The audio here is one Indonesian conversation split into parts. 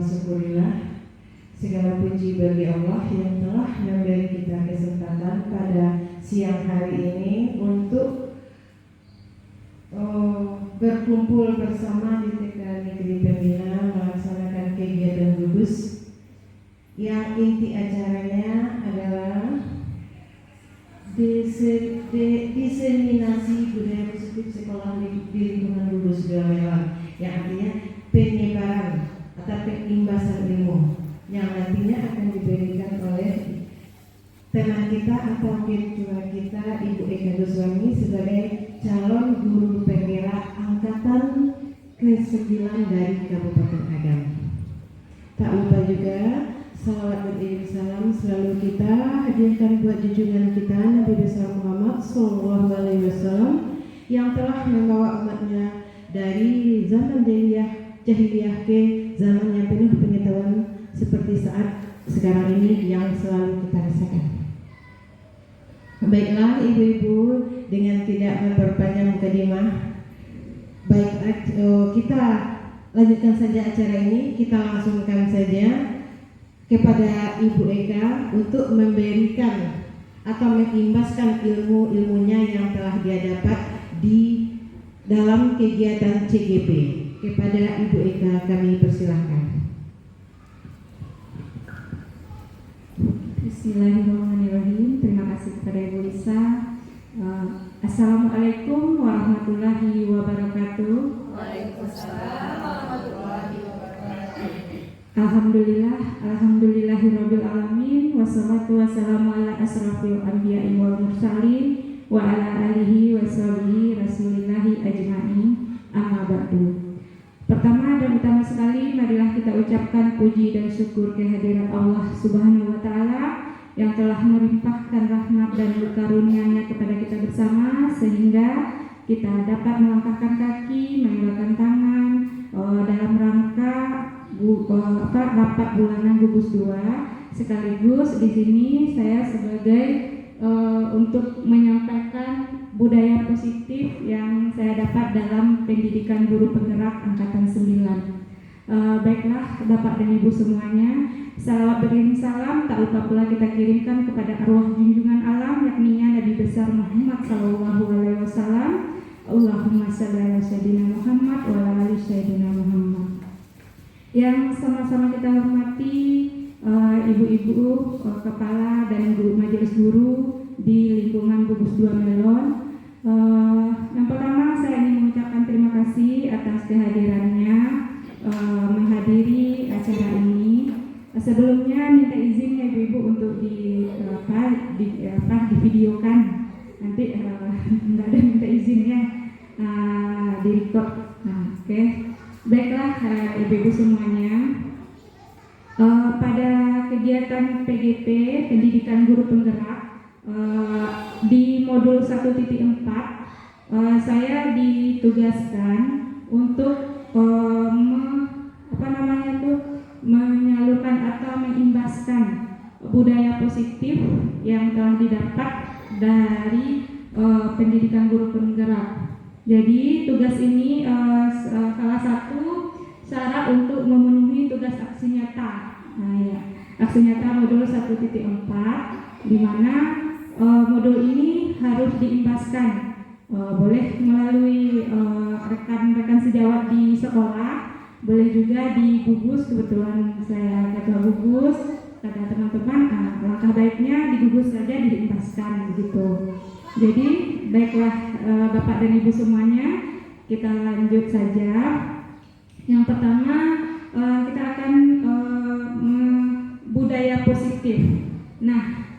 syukurillah, segala puji bagi Allah yang telah memberi kita kesempatan pada siang hari ini untuk berkumpul bersama di TK Negeri Pembina melaksanakan kegiatan gugus yang inti acaranya adalah diseminasi budaya positif sekolah di lingkungan gugus 2 Melon, yang artinya penyebaran atau penimbasan ilmu yang nantinya akan diberikan oleh teman kita atau ketua kita Ibu Eka Guswami sebagai calon guru penggerak angkatan ke-9 dari Kabupaten Agam. Tak lupa juga salawat beriring salam selalu kita hadirkan buat junjungan kita Nabi besar Muhammad Sallallahu Alaihi Wasallam yang telah membawa umatnya dari zaman jahiliyah ke zaman yang penuh pengetahuan seperti saat sekarang ini yang selalu kita rasakan. Baiklah ibu-ibu, dengan tidak memperpanjang mukadimah, kita lanjutkan saja acara ini. Kita langsungkan saja kepada Ibu Eka untuk memberikan atau mengimbaskan ilmu-ilmunya yang telah dia dapat di dalam kegiatan CGP. Kepada Ibu Eka kami persilahkan. Bismillahirrahmanirrahim. Terima kasih kepada Ibu Lisa. Assalamualaikum warahmatullahi wabarakatuh. Waalaikumsalam warahmatullahi wabarakatuh. Alhamdulillahirabbil alamin, wassalatu wassalamu ala asrofil anbiya'i wal mursalin wa ala alihi washabihi rasulillahi ajma'in. Amma ba'du. Pertama dan utama sekali, marilah kita ucapkan puji dan syukur kehadiran Allah Subhanahu wa Ta'ala yang telah melimpahkan rahmat dan karunia-Nya kepada kita bersama, sehingga kita dapat melangkahkan kaki, menggerakkan tangan dalam rangka rapat bulanan gugus 2. Sekaligus di sini saya sebagai untuk menyampaikan budaya positif yang saya dapat dalam pendidikan guru penggerak angkatan 9. Baiklah Bapak dan Ibu semuanya, salawat beriring salam tak lupa pula kita kirimkan kepada arwah junjungan alam yakninya Nabi besar Muhammad Sallallahu Alaihi Wasallam. Allahumma shalli ala sayyidina Muhammad wa ala ali sayyidina Muhammad. Yang sama-sama kita hormati ibu-ibu kepala dan guru majelis guru di lingkungan gugus 2 Melon. Yang pertama saya ingin mengucapkan terima kasih atas kehadirannya menghadiri acara ini. Sebelumnya minta izin ya ibu-ibu untuk divideokan. Nanti nggak ada minta izinnya di record. Oke. Baiklah ibu-ibu semuanya. Pada kegiatan PGP Pendidikan Guru Penggerak di modul 1.4 saya ditugaskan untuk menyalurkan atau mengimbaskan budaya positif yang telah didapat dari pendidikan guru penggerak. Jadi tugas ini salah satu syarat untuk memenuhi tugas aksi nyata. Aksi nyata modul 1.4 di mana modul ini harus diimbaskan, boleh melalui rekan-rekan sejawat di sekolah, boleh juga di gugus. Kebetulan saya ketua gugus, kata teman-teman, langkah baiknya di gugus saja diimbaskan begitu. Jadi baiklah Bapak dan Ibu semuanya, kita lanjut saja. Yang pertama kita akan budaya positif. Nah,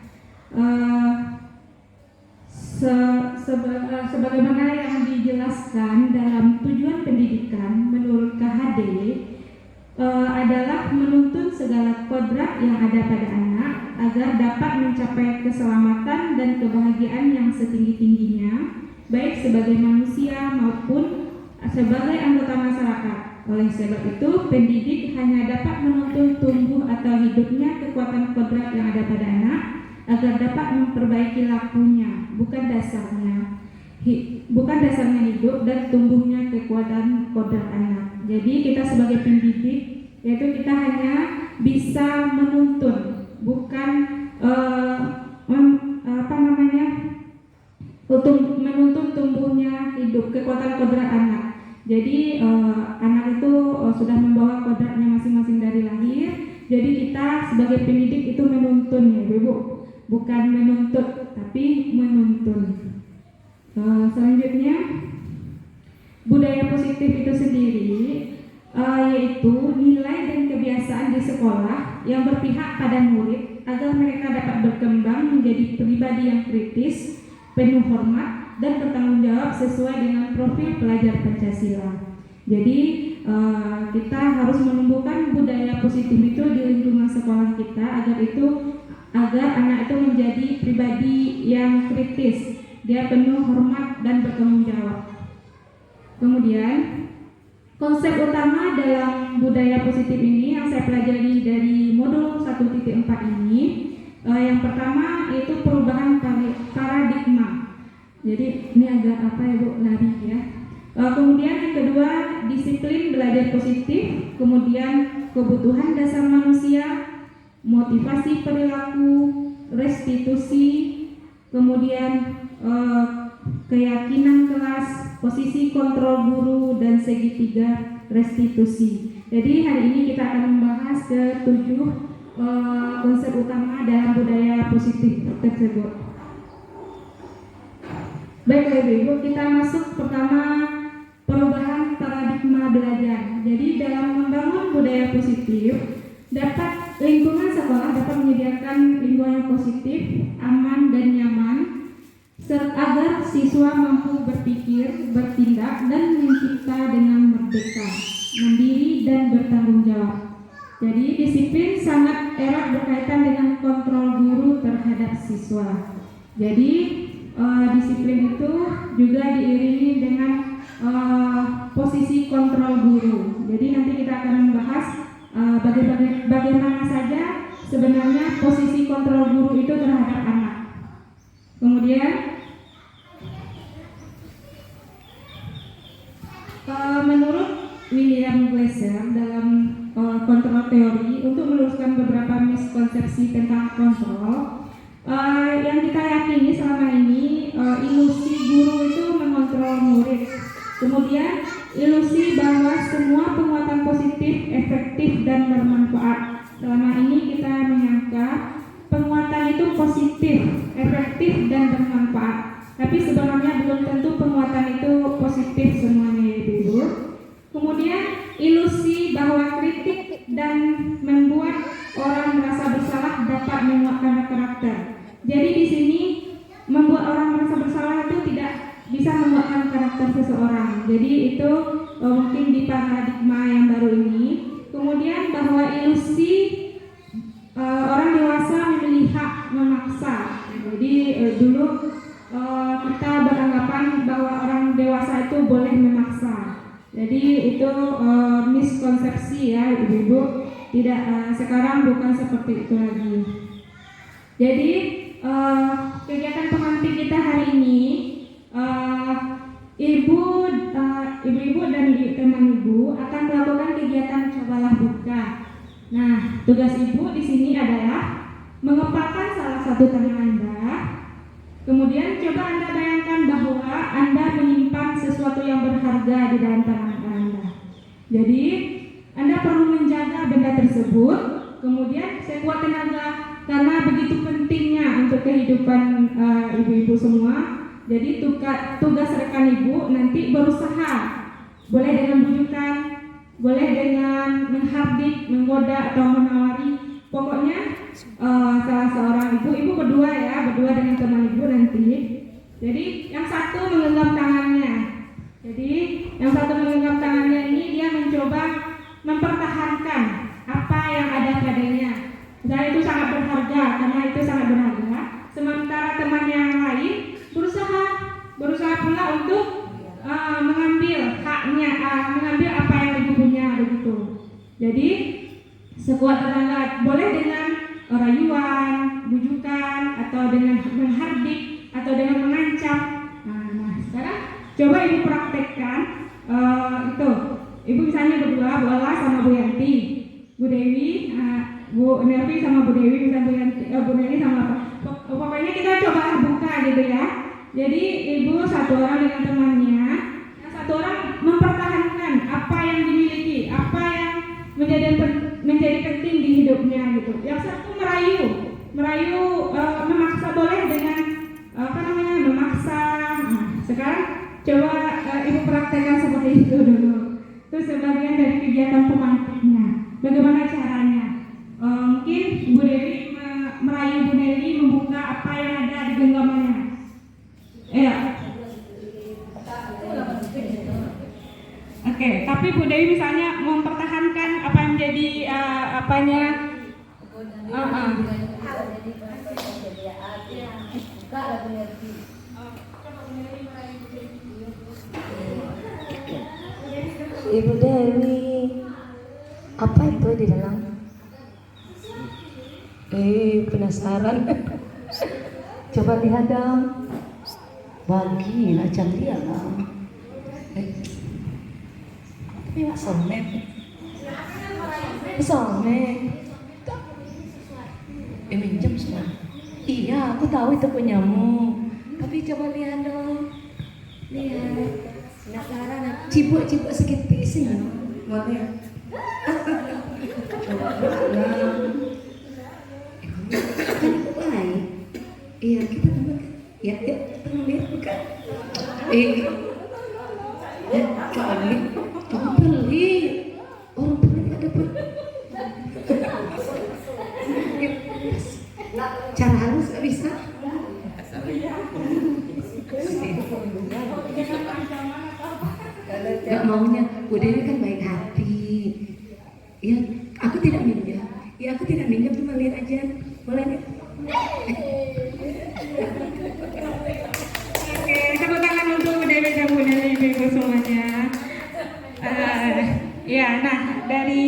sebagaimana yang dijelaskan dalam tujuan pendidikan menurut KHD adalah menuntun segala kodrat yang ada pada anak agar dapat mencapai keselamatan dan kebahagiaan yang setinggi-tingginya, baik sebagai manusia maupun sebagai anggota masyarakat. Oleh sebab itu, pendidik hanya dapat menuntun tumbuh atau hidupnya kekuatan kodrat yang ada pada anak agar dapat memperbaiki lakunya, bukan dasarnya hidup dan tumbuhnya kekuatan kodrat anak. Jadi kita sebagai pendidik yaitu kita hanya bisa menuntun, bukan untuk menuntun tumbuhnya hidup, kekuatan kodrat anak. Jadi anak itu sudah membawa kodratnya masing-masing dari lahir. Jadi kita sebagai pendidik itu menuntun ya Ibu, bukan menuntut tapi menuntun. Selanjutnya budaya positif itu sendiri yaitu nilai dan kebiasaan di sekolah yang berpihak pada murid agar mereka dapat berkembang menjadi pribadi yang kritis, penuh hormat dan bertanggung jawab sesuai dengan profil pelajar Pancasila. Jadi kita harus menumbuhkan budaya positif itu di lingkungan sekolah kita agar anak itu menjadi pribadi yang kritis, dia penuh hormat dan bertanggung jawab. Kemudian konsep utama dalam budaya positif ini yang saya pelajari dari modul 1.4 ini, yang pertama yaitu perubahan paradigma. Jadi ini agak apa ya Bu, lari ya. Kemudian yang kedua disiplin belajar positif, kemudian kebutuhan dasar manusia, motivasi perilaku, restitusi, kemudian keyakinan kelas, posisi kontrol guru, dan segitiga restitusi. Jadi hari ini kita akan membahas ke-7 konsep utama dalam budaya positif tersebut. Baik Ibu, kita masuk pertama perubahan paradigma belajar. Jadi dalam membangun budaya positif, lingkungan sekolah dapat menyediakan lingkungan yang positif, aman dan nyaman, agar siswa mampu berpikir, bertindak, dan mencipta dengan merdeka, mandiri, dan bertanggung jawab. Jadi disiplin sangat erat berkaitan dengan kontrol guru terhadap siswa. Jadi disiplin itu juga diiringi dengan posisi kontrol guru. Jadi nanti kita akan membahas bagaimana saja sebenarnya posisi kontrol guru itu terhadap anak. Kemudian menurut William Glasser dalam kontrol teori, untuk meluruskan beberapa miskonsepsi tentang kontrol, yang kita yakini selama ini ilusi guru itu mengontrol murid. Kemudian ilusi bahwa semua penguatan positif, efektif, dan bermanfaat. Selama ini kita menyangka penguatan itu positif, efektif, dan bermanfaat. Tapi sebenarnya belum tentu penguatan itu positif semuanya ya Ibu. Kemudian ilusi bahwa kritik dan membuat orang merasa bersalah dapat menguatkan karakter. Jadi di sini membuat orang merasa bersalah itu tidak bisa menguatkan karakter seseorang. Jadi itu mungkin di paradigma yang baru ini. Kemudian bahwa ilusi orang dewasa memilih hak memaksa. Jadi dulu kita beranggapan bahwa orang dewasa itu boleh memaksa. Jadi itu miskonsepsi ya Ibu-ibu. Tidak sekarang bukan seperti itu lagi. Jadi kegiatan pengantin kita hari ini, ibu-ibu dan teman ibu akan melakukan kegiatan cobalah buka. Nah, tugas ibu di sini adalah mengepalkan salah satu tangan Anda. Kemudian coba Anda bayangkan bahwa Anda menyimpan sesuatu yang berharga di dalam tangan Anda. Jadi Anda perlu menjaga benda tersebut. Kemudian sekuat tenaga, karena begitu pentingnya untuk kehidupan ibu-ibu semua. Jadi tugas rekan ibu nanti berusaha, boleh dengan bujukan, boleh dengan menghardik, menggoda atau menawari. Pokoknya salah seorang ibu berdua dengan teman ibu nanti. Jadi yang satu menggenggam tangannya. Jadi yang satu menggenggam tangannya ini dia mencoba mempertahankan apa yang ada padanya. Dan itu sangat berharga, karena itu sangat berharga. Sementara teman yang lain berusaha pula untuk mengambil haknya, mengambil apa yang ibu punya begitu. Jadi sekuat tenaga, boleh dengan rayuan, bujukan, atau dengan menghardik, atau dengan mengancam. Nah sekarang coba ibu praktekkan itu. Ibu misalnya berdua, Bu Ala sama Bu Yanti. Dewi, Bu Nervi sama Bu Dewi bisa Bu Neni sama apa? Pokoknya kita coba buka gitu ya. Jadi ibu satu orang dengan temannya, satu orang mempertahankan apa yang dimiliki, apa yang menjadi penting di hidupnya gitu. Yang satu merayu memaksa boleh dengan memaksa. Nah, sekarang coba ibu praktekkan seperti itu dulu. Itu sebagian dari kegiatan pemantiknya. Bagaimana caranya? Mungkin Bu Dewi merayu Bu Neni membuka apa yang ada di genggamannya. Ya. Oke, tapi Bu Dewi misalnya mempertahankan apa yang menjadi apanya? Ibu Dewi, apa itu di dalam? Penasaran. Coba lihat dong. Bagi macam dia lah. Tapi nggak somet. Somet. Minjem semua. Iya, aku tahu itu punyamu. Tapi coba lihat dong. Lihat. Penasaran. Cibuk-cibuk sedikit pising. Boleh. Coba lah. Kan itu baik. Iya, kita tambah. Ya, tolong lihat bukan. Kali kamu beli. Orang beli nggak dapat. Cara halus nggak bisa. Nggak maunya. Udah ini kan baik hati. Ya, aku tidak minjem. Ya, aku tidak minjem, cuma lihat aja. Boleh nggak? Oke, tepuk tangan untuk Bu Dewi dan Bu Neni ibu semuanya. Ya, nah dari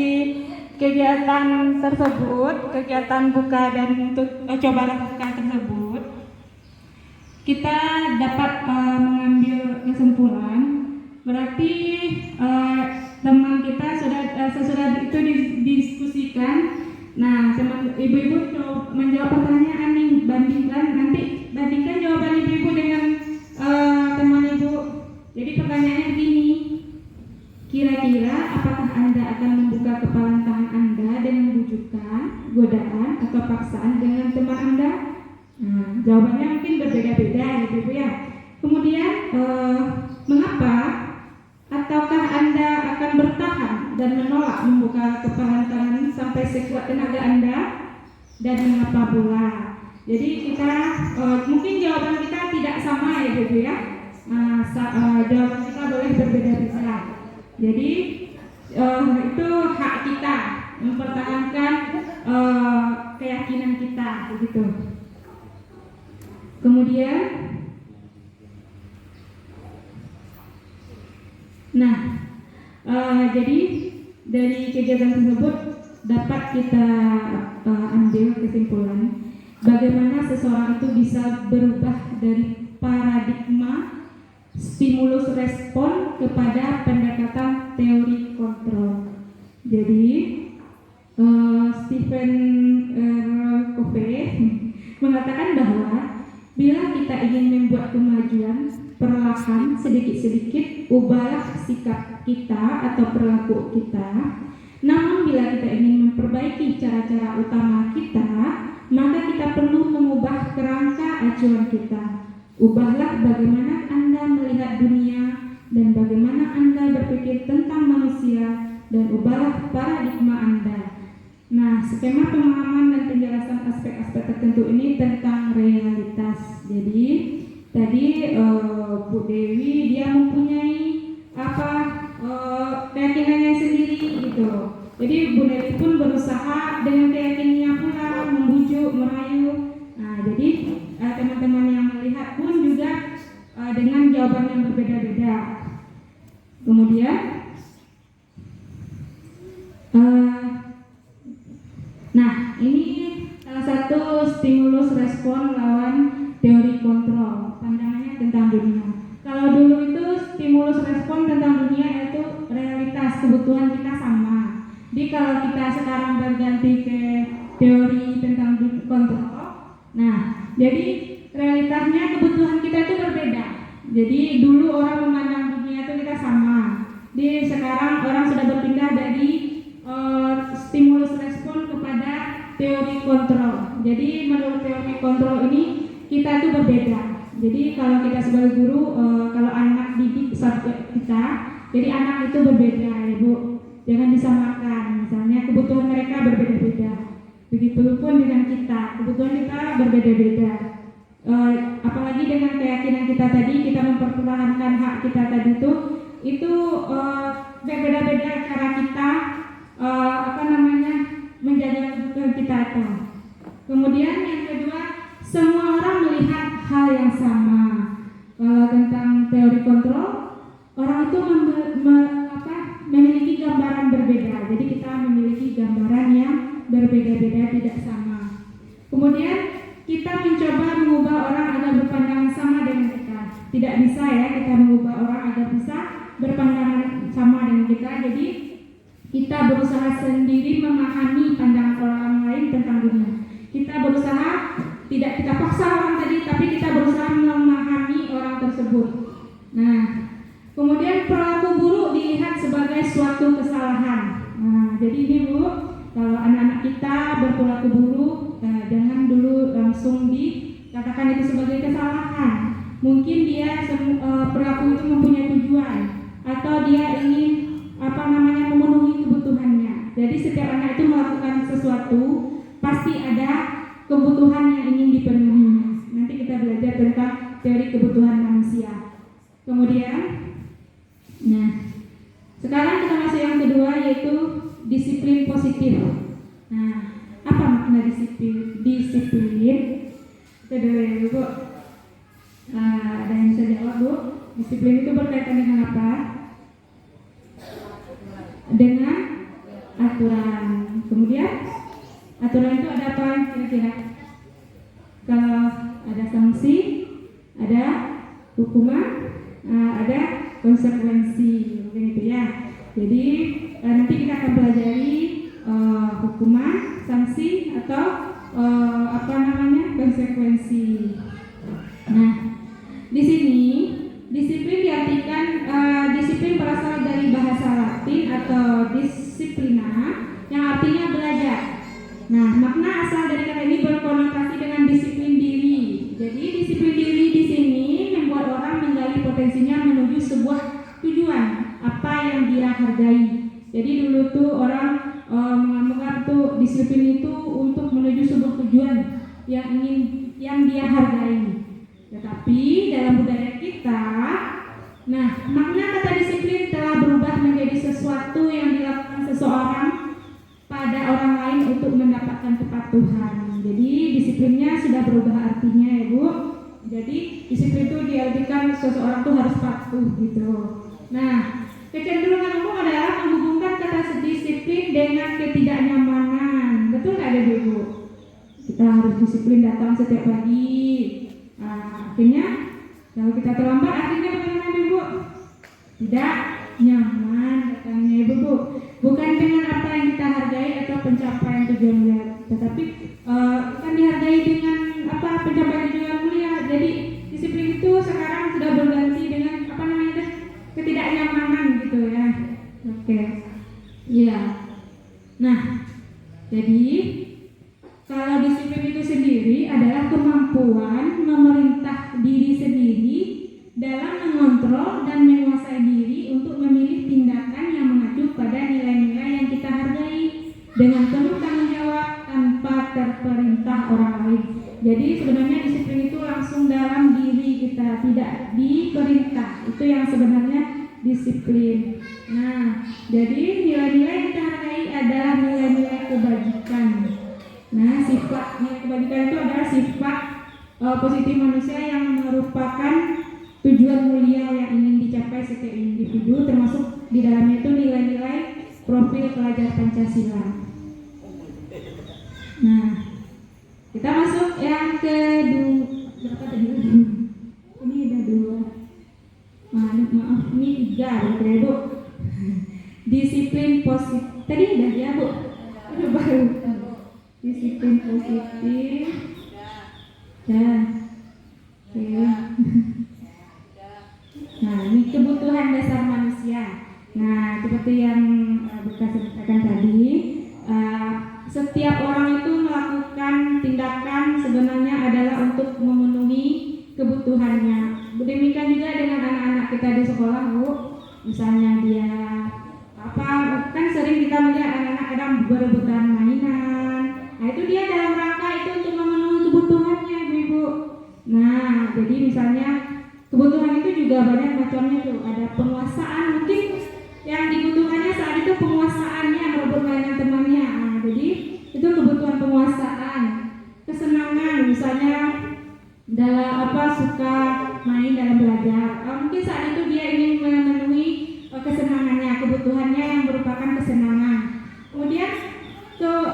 kegiatan tersebut, kegiatan buka dan coba lakukan tersebut, kita dapat mengambil kesimpulan. Berarti teman kita sesudah itu didiskusikan. Nah, teman ibu-ibu menjawab pertanyaan nih, bandingkan jawaban ibu-ibu dengan teman ibu. Jadi pertanyaannya begini, kira-kira apakah Anda akan membuka kepalan tangan Anda dengan bujukan, godaan, atau paksaan dengan teman Anda? Nah, jawabannya mungkin berbeda-beda ya ibu ya. Kemudian mengapa? Ataukah Anda akan bertahan dan menolak membuka kepalan tangan sampai sekuat tenaga Anda? Dan mengapa pula? Jadi kita mungkin jawaban kita tidak sama ya ibu ya. Jawaban kita boleh berbeda-beda. Jadi itu hak kita mempertahankan keyakinan kita begitu. Kemudian jadi dari kegiatan tersebut dapat kita ambil kesimpulan bagaimana seseorang itu bisa berubah dari paradigma stimulus respon kepada pendekatan teori kontrol. Jadi Stephen Covey mengatakan bahwa bila kita ingin membuat kemajuan perlahan sedikit-sedikit, ubahlah sikap kita atau perilaku kita. Namun bila kita ingin memperbaiki cara-cara utama kita, maka kita perlu mengubah kerangka acuan kita. Ubahlah bagaimana Anda melihat dunia dan bagaimana Anda berpikir tentang manusia, dan ubahlah paradigma Anda. Nah, skema pemahaman dan penjelasan aspek-aspek tertentu ini tentang realitas. Jadi tadi Bu Dewi dia mempunyai keyakinannya sendiri gitu. Jadi Bu Dewi pun berusaha dengan keyakinannya pula membujuk, merayu. Nah, jadi teman-teman yang melihat pun juga dengan jawaban yang berbeda-beda. Kemudian nah, ini salah satu stimulus respon lawan teori kontrol, pandangannya tentang dunia. Kalau dulu itu stimulus respon tentang dunia yaitu realitas, kebutuhan kita sama. Jadi kalau kita sekarang berganti ke teori tentang kontrol, nah jadi realitasnya kebutuhan kita itu berbeda. Jadi dulu orang memandang dunia itu kita sama. Jadi sekarang orang sudah berpindah dari stimulus respon kepada teori kontrol. Jadi menurut teori kontrol ini kita itu berbeda. Jadi kalau kita sebagai guru, kalau anak didik subjek kita, jadi anak itu berbeda, ya Bu. Jangan disamakan. Misalnya kebutuhan mereka berbeda-beda. Begitupun dengan kita, kebutuhan kita berbeda-beda. Apalagi dengan keyakinan kita tadi, kita mempertahankan hak kita tadi itu berbeda-beda cara kita menjaga kebutuhan kita itu. Kemudian yang kedua, semua orang melihat hal yang sama. Kalau tentang teori kontrol, orang itu memiliki gambaran berbeda. Jadi kita memiliki gambaran yang berbeda-beda, tidak sama. Kemudian kita mencoba mengubah orang agar berpandangan sama dengan kita. Tidak bisa ya kita mengubah orang agar bisa berpandangan sama dengan kita. Jadi kita berusaha sendiri memahami pandangan orang lain tentang dunia. Kita berusaha, tidak kita paksa orang tadi, tapi kita berusaha memahami orang tersebut. Nah, kemudian perilaku buruk dilihat sebagai suatu kesalahan. Nah, jadi ini Bu, kalau anak-anak kita berperilaku buruk, jangan dulu langsung dikatakan itu sebagai kesalahan. Mungkin dia perilaku itu mempunyai tujuan, atau dia ingin memenuhi kebutuhannya. Jadi setiap anak itu melakukan sesuatu pasti ada kebutuhan yang ingin dipenuhinya. Nanti kita belajar tentang teori kebutuhan manusia. Kemudian, nah sekarang kita masuk yang kedua, yaitu disiplin positif. Nah, apa makna disiplin? Kita dulu ya Bu. Ada yang bisa jawab Bu? Disiplin itu berkaitan dengan apa? Dengan aturan. Kemudian aturan itu ada apa kira-kira? Kalau ada sanksi, ada hukuman, ada konsekuensi, mungkin itu ya. Jadi nanti kita akan pelajari hukuman, sanksi atau konsekuensi. Nah, di sini disiplin diartikan disiplin berasal dari bahasa Latin atau disciplina yang artinya belajar. Nah, makna asal dari kata ini berkonotasi dengan disiplin diri. Jadi disiplin diri di sini membuat orang menggali potensinya menuju sebuah tujuan apa yang dia hargai. Jadi dulu tuh orang menganggap tuh disiplin itu untuk menuju sebuah tujuan yang dia hargai. Tetapi dalam budaya kita, nah makna kata disiplin telah berubah menjadi sesuatu yang dilakukan seseorang pada orang lain untuk mendapatkan kepatuhan. Jadi disiplinnya sudah berubah artinya ya Bu. Jadi disiplin itu diartikan seseorang tuh harus patuh gitu. Nah, kecenderungan umum adalah menghubungkan kata disiplin dengan ketidaknyamanan. Betul nggak ada Bu? Kita harus disiplin datang setiap pagi. Akhirnya kalau kita terlambat akhirnya bagaimana Ibu? Tidak nyaman datangnya Ibu. Bukan dengan apa yang kita hargai atau pencapaian tujuan mulia, tetapi bukan dihargai dengan pencapaian tujuan mulia. Jadi disiplin itu sekarang sudah berganti dengan ketidaknyamanan gitu ya. Oke. Iya. Nah, jadi kalau disiplin itu sendiri adalah kemampuan memerintah diri sendiri dalam mengontrol dan menguasai diri untuk memilih tindakan yang mengacu pada nilai-nilai yang kita hargai dengan penuh tanggung jawab tanpa terperintah orang lain. Jadi sebenarnya disiplin itu langsung dalam diri kita, tidak diperintah. Itu yang sebenarnya disiplin. Nah, jadi nilai-nilai yang kita hargai adalah nilai-nilai kebajikan. Nah, sifat nilai kebajikan itu adalah sifat positif manusia yang merupakan tujuan mulia yang ingin dicapai setiap individu, termasuk di dalamnya itu nilai-nilai profil pelajar Pancasila. Nah, kita masuk yang kedua. Berapa tadi? Ini ada 2. Maaf, ini 3 Bu. Disiplin positif. Tadi udah ya Bu? Udah baru. Disiplin positif. Ya. Oke. Nah, ini kebutuhan dasar manusia. Nah, seperti yang Bekas sebutkan tadi, setiap orang itu melakukan tindakan sebenarnya adalah untuk memenuhi kebutuhannya. Demikian juga dengan anak-anak kita di sekolah, Bu. Misalnya dia kan sering kita melihat anak-anak kadang berebutan mainan. Nah, itu dia dalam rangka itu untuk memenuhi kebutuhannya, Ibu. Nah, jadi misalnya kebutuhan itu juga banyak macamnya tuh. Ada penguasaan, mungkin yang dibutuhkannya saat itu penguasaannya merebut mainan temannya. Nah, jadi itu kebutuhan penguasaan. Kesenangan, misalnya dalam suka main dalam belajar. Mungkin saat itu dia ingin memenuhi kesenangannya, kebutuhannya yang merupakan kesenangan. Kemudian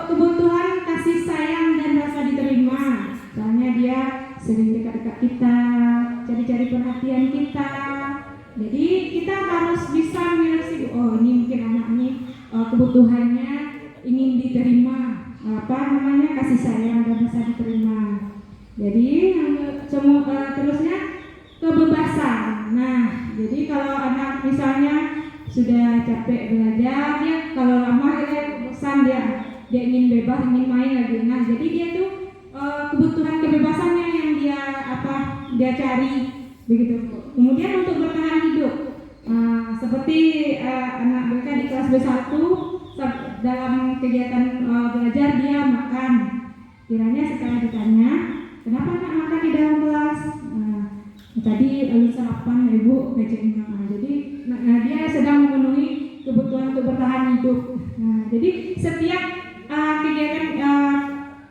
kebutuhan kasih sayang dan rasa diterima. Misalnya dia sering dekat-dekat kita, cari-cari perhatian kita. Jadi kita harus bisa menyeleksi, oh ini mungkin anak ini kebutuhannya ingin diterima, kasih sayang dan rasa diterima. Jadi terusnya kebebasan. Nah, jadi kalau anak misalnya sudah capek belajar, dia kalau lama dia bosan, dia ingin bebas, ingin main lagi. Nah, jadi dia tuh kebutuhan kebebasannya yang dia cari begitu. Kemudian untuk bertahan hidup, seperti anak mereka di kelas B1 dalam kegiatan belajar dia makan. Kiranya setelah ditanya, kenapa nak makan di dalam kelas? Tadi sarapan Ibu kecilnya. Jadi dia sedang memenuhi kebutuhan untuk bertahan hidup. Jadi setiap kegiatan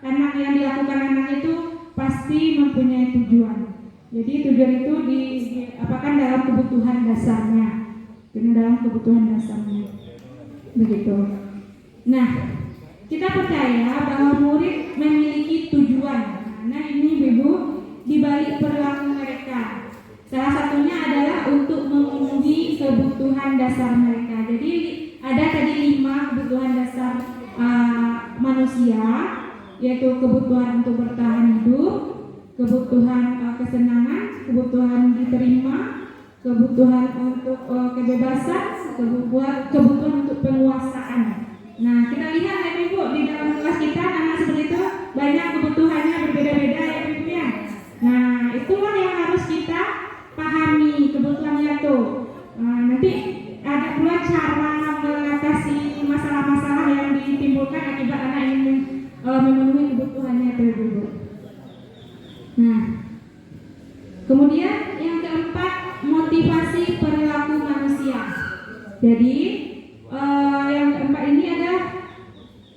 anak yang dilakukan anak itu pasti mempunyai tujuan. Jadi tujuan itu diapakan dalam kebutuhan dasarnya, dalam kebutuhan dasarnya, begitu. Nah, kita percaya bahwa murid memiliki tujuan. Nah, ini Ibu di balik perilaku mereka. Salah satunya adalah untuk memenuhi kebutuhan dasar mereka. Jadi ada tadi 5 kebutuhan dasar manusia, yaitu kebutuhan untuk bertahan hidup, kebutuhan kesenangan, kebutuhan diterima, kebutuhan untuk kebebasan, kebutuhan untuk penguasaan. Nah, kita lihat ya Ibu di dalam kelas kita anak seperti itu banyak kebutuhannya berbeda-beda ya Ibu ya. Nah, itulah yang harus kita pahami kebutuhannya tuh. Nanti ada pula cara mengatasi masalah-masalah yang ditimbulkan akibat anak ingin memenuhi kebutuhannya tuh Ibu. Nah, kemudian yang keempat, motivasi perilaku manusia. Jadi yang keempat ini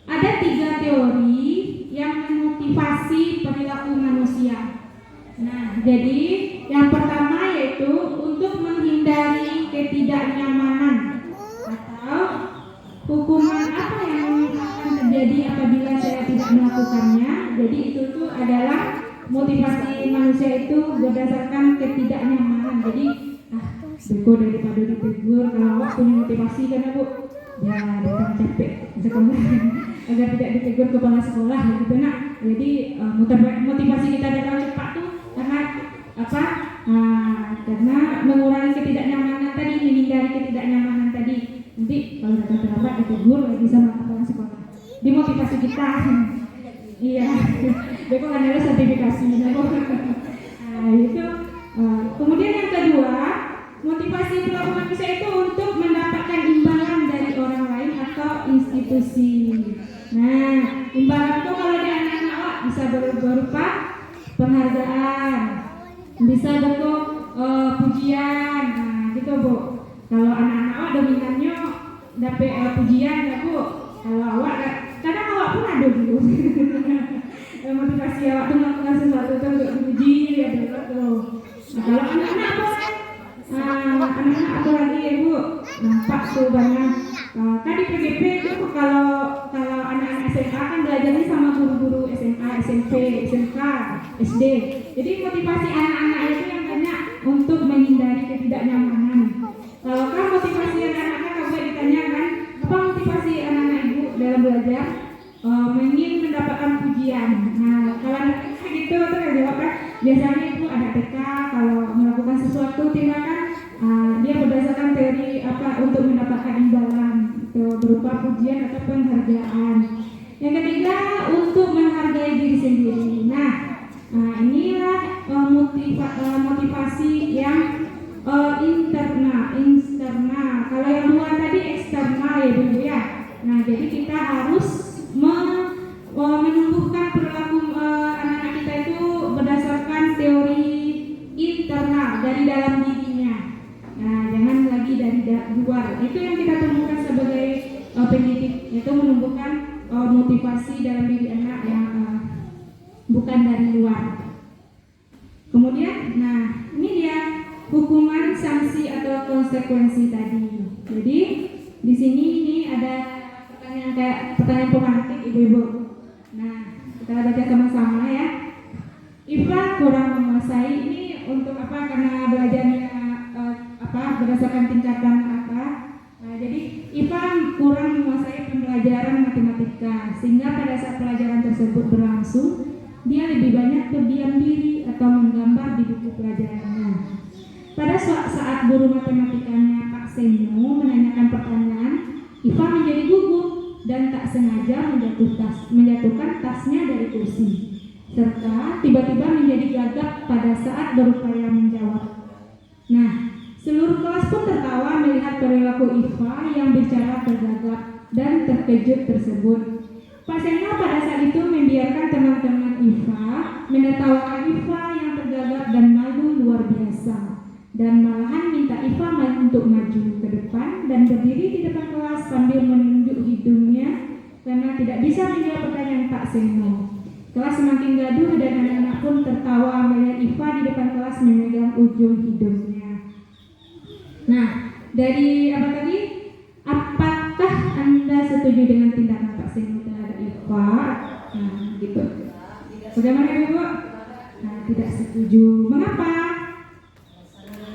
ada 3 teori yang memotivasi perilaku manusia. Nah, jadi yang pertama yaitu untuk menghindari ketidaknyamanan atau hukuman apa yang akan terjadi apabila saya tidak melakukannya. Jadi itu tuh adalah motivasi manusia itu berdasarkan ketidaknyamanan. Jadi Beko daripada ditegur, kalau awak punya motivasi kan Bu, ya datang capek sekolah agar tidak ditegur kepala sekolah gitu nak. Jadi motivasi kita datang cepat tuh karena karena mengurangi ketidaknyamanan tadi, menghindari ketidaknyamanan tadi. Nanti kalau datang terlambat ditegur lagi sama kepala sekolah. Dimotivasi kita. Iya. Beko kan ada sertifikasi. Nah, itu. Kemudian yang kedua, motivasi perilaku manusia itu untuk mendapatkan imbalan dari orang lain atau institusi. Nah, imbalan itu kalau di anak-anak awak bisa berupa penghargaan, bisa bentuk pujian, nah gitu Bu. Kalau anak-anak awak dominannya dapat pujian ya Bu. Kalau awak kadang awak pun ada dulu. Motivasi awak tuh melakukan sesuatu itu untuk dipuji ya tuh. Nah, kalau anak-anak boleh. Anak-anak apa lagi ya Bu? Nampak tuh banyak. Kan di PGP itu kalau anak-anak SMA kan belajarnya sama guru-guru SMA, SMP, SMK, SD. Jadi motivasi anak-anak itu yang banyak untuk menghindari ketidaknyamanan. Kalau kan motivasi anak-anak kalau ditanyakan apa motivasi anak-anak ujian. Nah, kalau anak gitu tuh jawabnya biasanya itu ada TK kalau melakukan sesuatu tindakan dia berdasarkan teori apa untuk mendapatkan imbalan itu berupa pujian atau penghargaan. Yang ketiga untuk menghargai diri sendiri. Nah, inilah motivasi yang internal. Kalau yang dua tadi eksternal ya Bu ya. Nah, jadi kita harus menumbuhkan perilaku anak-anak kita itu berdasarkan teori internal dari dalam dirinya. Nah, jangan lagi dari luar. Itu yang kita temukan sebagai pendidik, yaitu menumbuhkan motivasi dalam diri anak yang bukan dari luar. Kemudian, nah ini dia hukuman, sanksi atau konsekuensi tadi. Jadi di sini ini ada pertanyaan kayak pertanyaan pemantik ibu-ibu. Nah, kita baca sama-sama ya. Iva kurang menguasai ini untuk apa? Karena belajarnya berdasarkan tingkatan apa? Nah, jadi Iva kurang menguasai pembelajaran matematika sehingga pada saat pelajaran tersebut berlangsung dia lebih banyak berdiam diri atau menggambar di buku pelajarannya. Pada saat guru matematikanya Pak Seno menanyakan pertanyaan, Iva menjadi gugup dan tak sengaja menjatuhkan tasnya dari kursi, serta tiba-tiba menjadi gagap pada saat berupaya menjawab. Nah, seluruh kelas pun tertawa melihat perilaku Iva yang bicara tergagap dan terkejut tersebut. Pak Seno pada saat itu membiarkan teman-teman Iva menertawakan Iva yang tergagap dan malu luar biasa, dan malahan minta Iva untuk maju ke depan dan berdiri di depan kelas sambil menunjuk hidungnya karena tidak bisa menjawab pertanyaan Pak Seno. Kelas semakin gaduh dan anak-anak pun tertawa melihat Iva di depan kelas memegang ujung hidungnya. Nah, dari apa tadi? Apakah Anda setuju dengan tindakan Pak Seno terhadap Iva? Nah, gitu. Bagaimana Ibu? Nah, tidak setuju. Mengapa?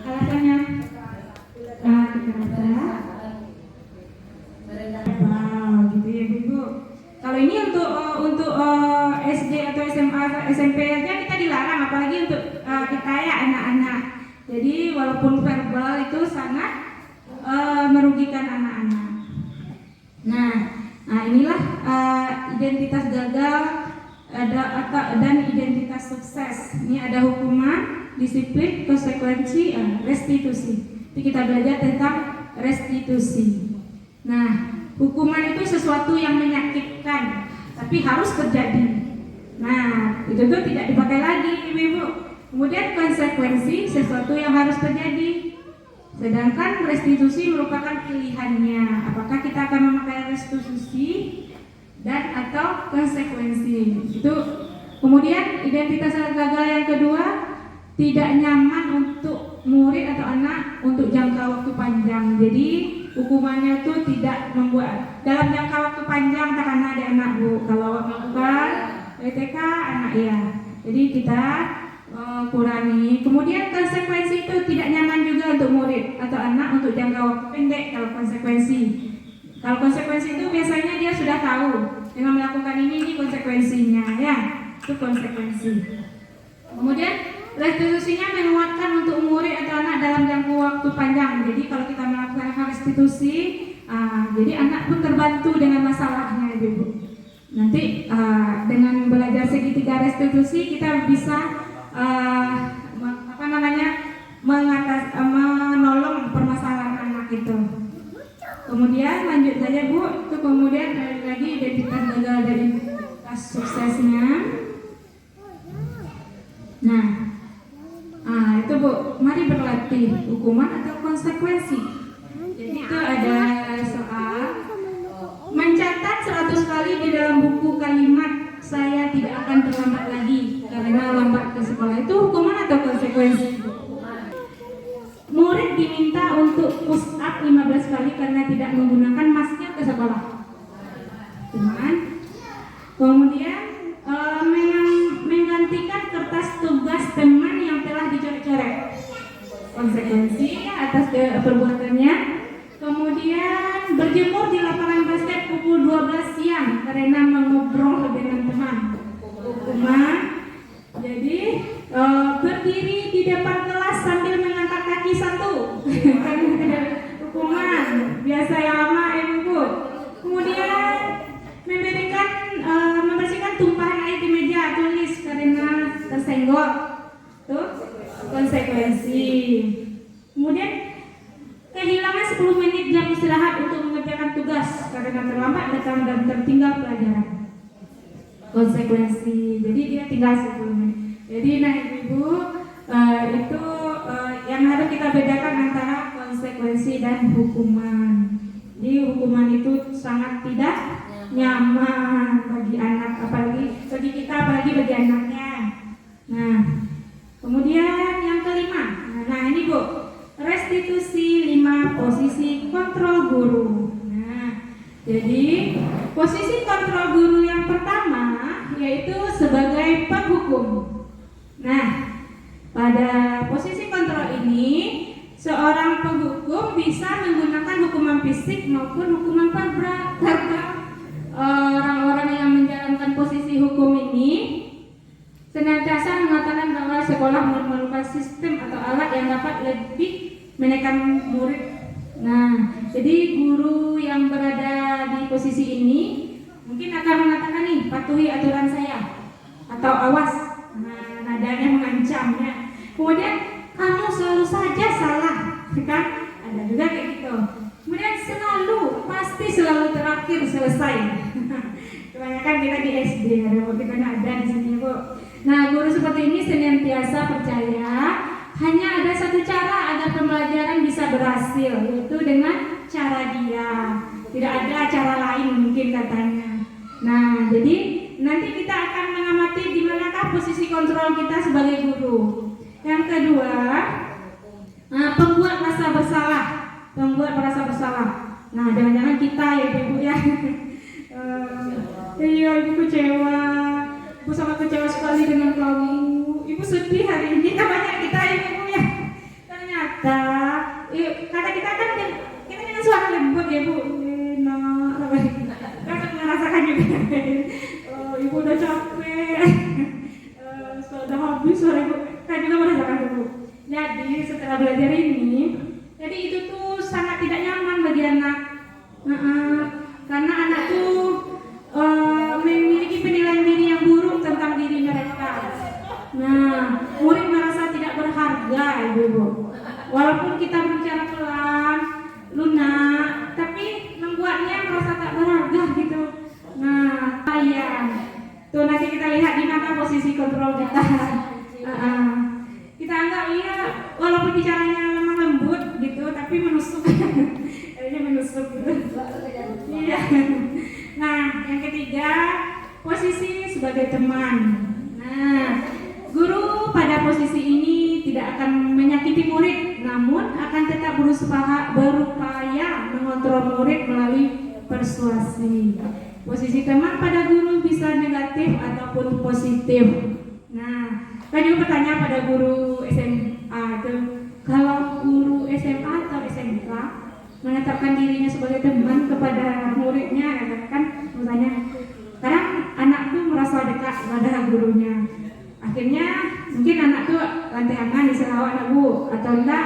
Alasannya? Kita baca. Gitu ya Ibu. Kalau ini untuk SD atau SMA, SMP aja kita dilarang, apalagi untuk kita ya anak-anak. Jadi walaupun verbal itu sangat merugikan anak-anak. Nah, inilah identitas gagal dan identitas sukses. Ini ada hukuman, disiplin, konsekuensi, restitusi. Jadi kita belajar tentang restitusi. Nah, hukuman itu sesuatu yang menyakitkan, tapi harus terjadi. Nah, itu tuh tidak dipakai lagi, ibu-ibu. Kemudian konsekuensi sesuatu yang harus terjadi. Sedangkan restitusi merupakan pilihannya. Apakah kita akan memakai restitusi dan atau konsekuensi? Itu. Kemudian identitas gagal yang kedua, tidak nyaman untuk murid atau anak untuk jangka waktu panjang. Jadi hukumannya itu tidak membuat dalam jangka waktu panjang karena ada anak Bu. Kalau melakukan PTK anak ya. Jadi kita kurangi. Kemudian konsekuensi itu tidak nyaman juga untuk murid atau anak untuk jangka waktu pendek. Kalau konsekuensi itu biasanya dia sudah tahu dengan melakukan ini konsekuensinya ya, itu konsekuensi. Kemudian restitusinya menguatkan untuk murid atau anak dalam jangka waktu panjang. Jadi kalau kita melakukan restitusi, jadi anak pun terbantu dengan masalahnya ibu. Nanti dengan belajar segitiga restitusi kita bisa menolong permasalahan anak itu. Kemudian lanjut saja Bu, itu kemudian lagi identitas gagal dan identitas suksesnya. Nah, itu Bu, mari berlatih hukuman atau konsekuensi. Jadi itu ada soal mencatat 100 kali di dalam buku kalimat saya tidak akan terlambat lagi karena lambat ke sekolah. Itu hukuman atau konsekuensi? Murid diminta untuk push up 15 kali karena tidak menggunakan masker ke sekolah. Kemudian menggantikan kertas tugas teman yang telah dicoret-coret. Konsekuensi atas perbuatannya. Kemudian berjemur di lapangan basket pukul 12 siang karena mengobrol dengan teman. hukuman. Jadi berdiri di depan kelas sambil mengangkat kaki satu. Hukuman. Biasa yang lama ibu. Kemudian membersihkan tumpahan air di meja tulis karena tersenggol. Tuh konsekuensi. Kemudian kehilangan 10 menit jam istirahat untuk mengerjakan tugas karena terlambat datang dan tertinggal pelajaran. Konsekuensi. Jadi dia tinggal 10 menit. Jadi nah ibu itu yang harus kita bedakan antara konsekuensi dan hukuman. Jadi hukuman itu sangat tidak nyaman bagi anak, apalagi bagi kita, apalagi bagi anaknya. Nah, kemudian yang kelima. Nah ini Bu, restitusi 5 posisi kontrol guru. Nah, jadi posisi kontrol guru yang pertama yaitu sebagai penghukum. Nah, pada posisi kontrol ini seorang penghukum bisa menggunakan hukuman fisik maupun hukuman verbal. Karena orang-orang yang menjalankan posisi hukum ini senantiasa mengatakan bahwa sekolah memerlukan sistem atau alat yang dapat lebih menekan murid. Nah, jadi guru yang berada di posisi ini mungkin akan mengatakan nih, patuhi aturan saya atau awas. Nah, nadanya mengancamnya. Kemudian kamu selalu saja salah, kan? Ada juga kayak gitu. Kemudian pasti selalu terakhir selesai. Kebanyakan kita di SD, ada di sini Bu. Nah, guru seperti ini senantiasa percaya hanya ada satu cara agar pembelajaran bisa berhasil, yaitu dengan cara dia. Tidak ada cara lain mungkin katanya. Nah, jadi nanti kita akan mengamati di manakah posisi kontrol kita sebagai guru. Yang kedua, pembuat rasa bersalah. Pembuat merasa bersalah. Nah, jangan-jangan kita ya ibu ya. Iya, ibu kecewa. Ibu sangat kecewa sekali dengan kamu. Ibu sedih hari ini. Banyak kita ibu ya. Ternyata, kata kita kan kita dengan suara lembut ya bu. Kakak merasakan juga. Ibu udah capek. Sudah habis suara ibu. Kan juga merasakan ibu. Jadi setelah belajar ini, jadi itu tuh sangat tidak nyaman bagi anak. Karena anak tuh memiliki penilaian diri yang buruk tentang diri mereka. Nah, murid merasa tidak berharga, ibu. Walaupun kita berbicara pelan, lunak, tapi membuatnya merasa tak berharga gitu. Nah, sayang. Tuh nanti kita lihat di mana posisi kontrol kita. Kita anggap ya, walaupun bicaranya lemah lembut gitu, tapi menusuk. Kayaknya menusuk gitu. Iya. Nah, yang ketiga, posisi sebagai teman. Nah, guru pada posisi ini tidak akan menyakiti murid, namun akan tetap berupaya mengontrol murid melalui persuasi. Posisi teman pada guru bisa negatif ataupun positif. Nah, tadi bertanya pada guru SMA itu, kalau guru SMA atau SMK menetapkan dirinya sebagai teman kepada muridnya, kan misalnya sekarang anak tuh merasa dekat pada gurunya, akhirnya mungkin anak tuh lantai-lantai diselawat anak bu, atau enggak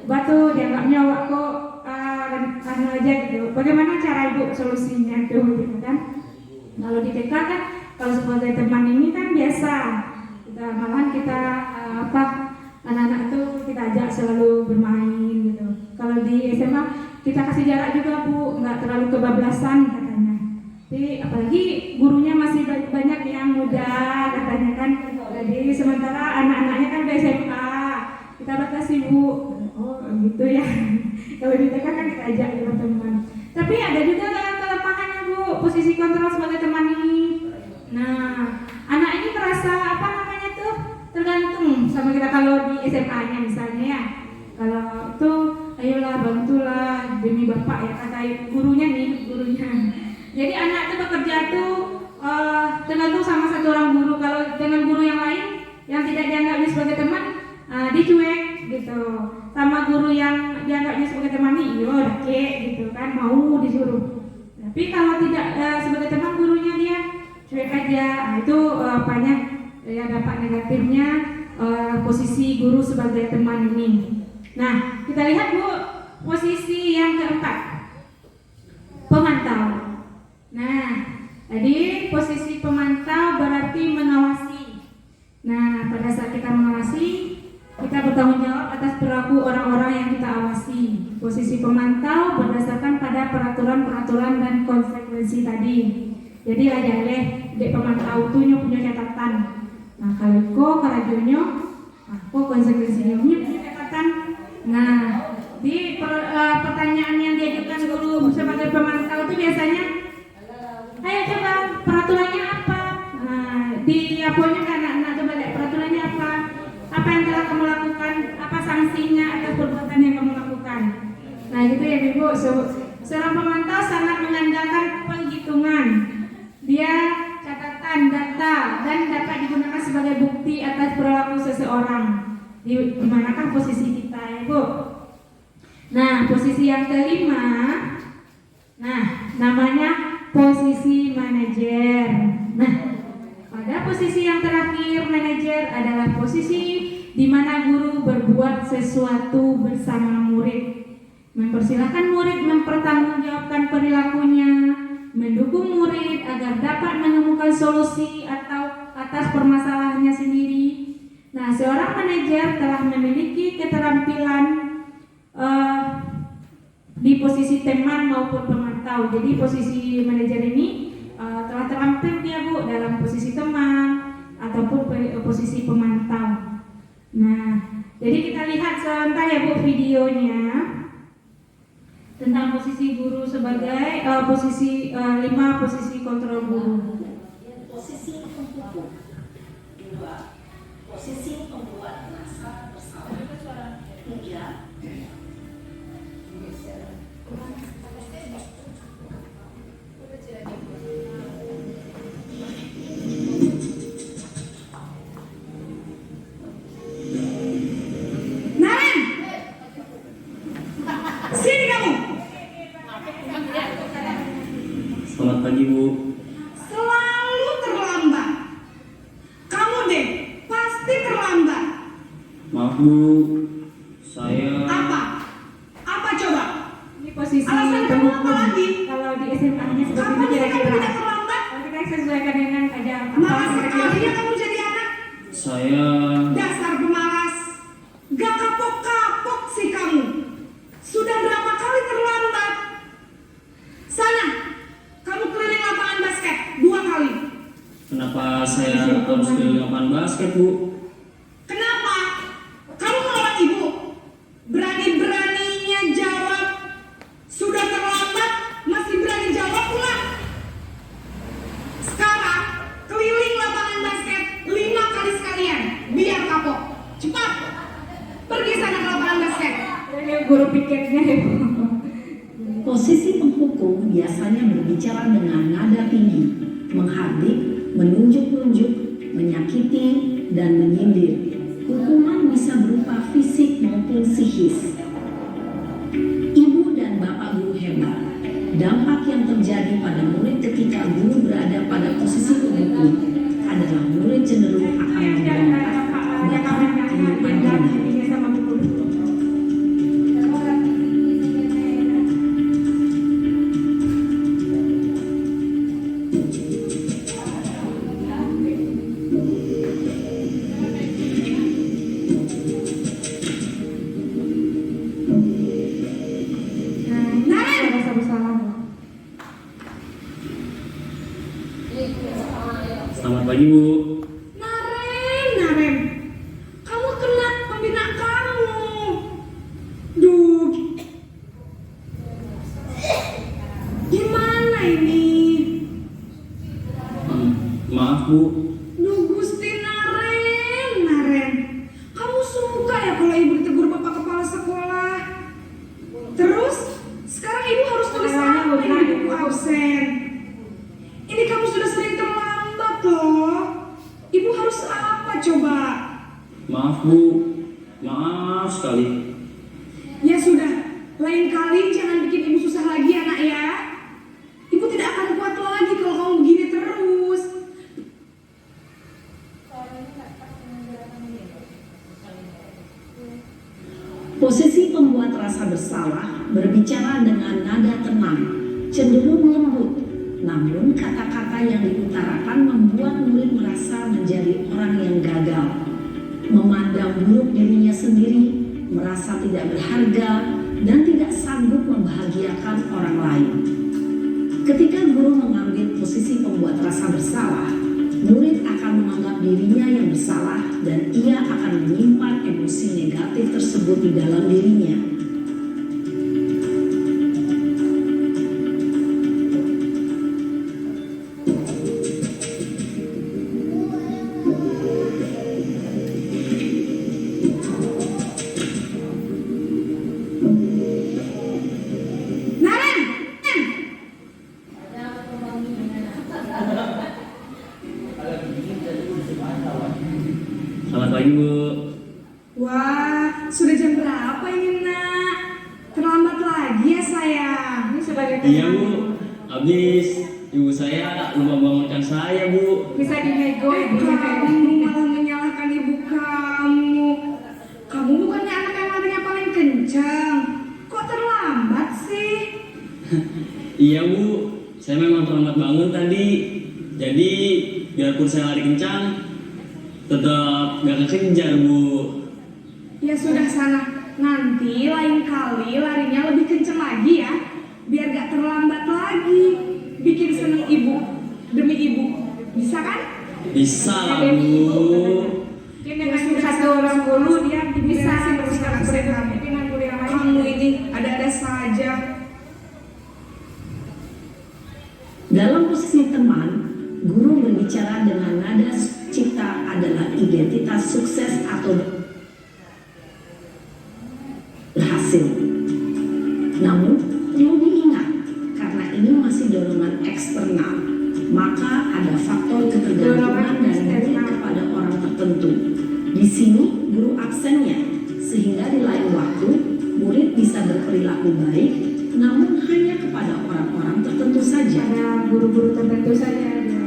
batu dianggapnya awak kok anu aja gitu. Bagaimana cara ibu solusinya tuh gitu kan? Kalau di TK kan kalau sebagai teman ini kan biasa, malahan kita anak-anak tuh kita ajak selalu bermain gitu. Kalau di SMA kita kasih jarak juga bu, nggak terlalu kebablasan katanya. Jadi apalagi gurunya masih banyak yang muda katanya kan. Jadi sementara anak-anaknya kan udah SMA, kita batasi bu. Oh gitu ya. Kalau di TK kan kita ajak juga teman. Tapi ada juga kelemahannya bu, posisi kontrol sebagai teman ini. Nah, anak ini merasa tergantung sama kita. Kalau di SMA-nya misalnya ya, kalau tuh ayolah bantulah demi bapak ya kata gurunya nih, gurunya. Jadi anak tuh bekerja tuh tergantung sama satu orang guru. Kalau dengan guru yang lain yang tidak dianggapnya sebagai teman, dicuek gitu. Sama guru yang dianggapnya sebagai teman nih, yo oke gitu kan, mau disuruh. Tapi kalau tidak sebagai teman gurunya dia cuek aja. Nah, itu apanya ya dampak negatifnya posisi guru sebagai teman ini. Nah, kita lihat Bu, posisi yang keempat, pemantau. Nah, jadi posisi pemantau berarti mengawasi. Nah, pada saat kita mengawasi, kita bertanggung jawab atas perilaku orang-orang yang kita awasi. Posisi pemantau berdasarkan pada peraturan-peraturan dan konsekuensi tadi. Jadi aja dek pemantau itu punya catatan. Nah, kalau kok karajonyo, aku konsekuensinya punya catatan. Nah, di pertanyaan yang diajukan guru sebagai pemantau itu biasanya, ayo coba peraturannya apa? Nah, di aponya kan anak-anak coba lihat peraturannya apa? Apa yang telah kamu lakukan? Apa sanksinya atas perbuatan yang kamu lakukan? Nah, gitu ya Ibu. Seorang pemantau sangat mengandalkan penghitungan. Dia catatan, data, dan dapat digunakan sebagai bukti atas perilaku seseorang. Di manakah posisi kita ya Bu? Nah, posisi yang kelima, nah namanya posisi manajer. Nah, pada posisi yang terakhir manajer adalah posisi di mana guru berbuat sesuatu bersama murid, mempersilahkan murid mempertanggungjawabkan perilakunya, mendukung murid agar dapat menemukan solusi atau atas permasalahannya sendiri. Nah, seorang manajer telah memiliki keterampilan di posisi teman maupun pemantau. Jadi posisi manajer ini telah terampil dia Bu dalam posisi teman ataupun posisi pemantau. Nah, jadi kita lihat sebentar ya Bu videonya tentang posisi guru sebagai posisi 5 posisi kontrol guru. Posisi pembuku. 2. Posisi pembuat naskah bersama. 3. Selamat pagi Bu. Selalu terlambat. Kamu deh pasti terlambat. Maaf Bu, saya Apa coba? Ini posisi Alasan kamu apa lagi? Kalau di SMA-nya seperti Kapan itu sih kamu kira-kira. tidak terlambat? Kalau kita sesuaikan dengan aja Malas kira-kira. sekalinya kamu jadi anak. saya Dasar pemalas. Gak kapok-kapok sih kamu. Sudah berapa kali terlambat? Sana, kamu keliling lapangan basket 2 kali. kenapa saya harus keliling lapangan basket Bu? Kenapa? Kamu melawan ibu. Berani-beraninya jawab. Sudah terlambat, masih berani jawab pula. Sekarang, keliling lapangan basket 5 kali sekalian. Biar kapok. Cepat. Pergi sana ke lapangan basket. Ini guru piketnya ya Bu. Posisi penghukum biasanya berbicara dengan nada tinggi, menghardik, menunjuk-nunjuk, menyakiti, dan menyindir. Hukuman bisa berupa fisik maupun psikis. Ibu dan bapak guru hebat. Dampak yang terjadi pada murid ketika guru berada pada posisi penghukum adalah murid cenderung akan memberontak, bahkan menyimpan dendam. Selamat pagi Bu. Naren. Kamu kena pembina kamu. Duh. Gimana ini? Maaf Bu, Duh Gusti Naren. Kamu suka ya kalau ibu ditegur bapak kepala sekolah? Terus, sekarang ibu harus tulis apa ini di buku absen? Ini kamu sudah sering terlambat loh. Ibu harus apa coba? maaf Bu, maaf sekali. Ya sudah, lain kali jangan bikin ibu susah lagi anak ya. Ibu tidak akan kuat lagi kalau kamu begini terus. Posisi pembuat rasa bersalah berbicara dengan nada tenang, cenderung lembut. Namun kata-kata yang diutarakan membuat murid merasa menjadi orang yang gagal, memandang buruk dirinya sendiri, merasa tidak berharga, dan tidak sanggup membahagiakan orang lain. Ketika guru mengambil posisi pembuat rasa bersalah, murid akan menganggap dirinya yang bersalah dan ia akan menyimpan emosi negatif tersebut di dalam dirinya. Naren! Selamat pagi Bu. Wah, sudah jam berapa ini nak? Terlambat lagi ya sayang. Ini sebagai Iya Bu, habis ibu saya lupa bangunkan saya Bu. bisa dinego ibunya kayak Kamu gini. malah menyalahkan ibu kamu. Kamu bukannya anak yang larinya paling kencang. Kok terlambat sih? Iya Bu, saya memang terlambat bangun tadi. Jadi biarpun saya lari kencang, tetap gak kekejar Bu. Ya sudah sana. Nanti lain kali larinya lebih kencang lagi ya. Biar gak terlambat lagi. Bikin seneng ibu. Demi ibu. Bisa kan? Bisa lah Bu. Dia dengan satu orang guru dia bisa terus terus kamu. dengan guru yang lain. Kamu ini ada-ada saja. Dalam posisi teman, guru berbicara dengan nada cipta adalah identitas sukses atau berhasil. Namun, perlu diingat, karena ini masih dorongan eksternal, maka ada faktor ketergantungan dan murid kepada orang tertentu. Di sini, guru absennya, sehingga di lain waktu, murid bisa berperilaku baik, namun hanya kepada orang-orang tertentu saja. Ada guru-guru tertentu saja dia.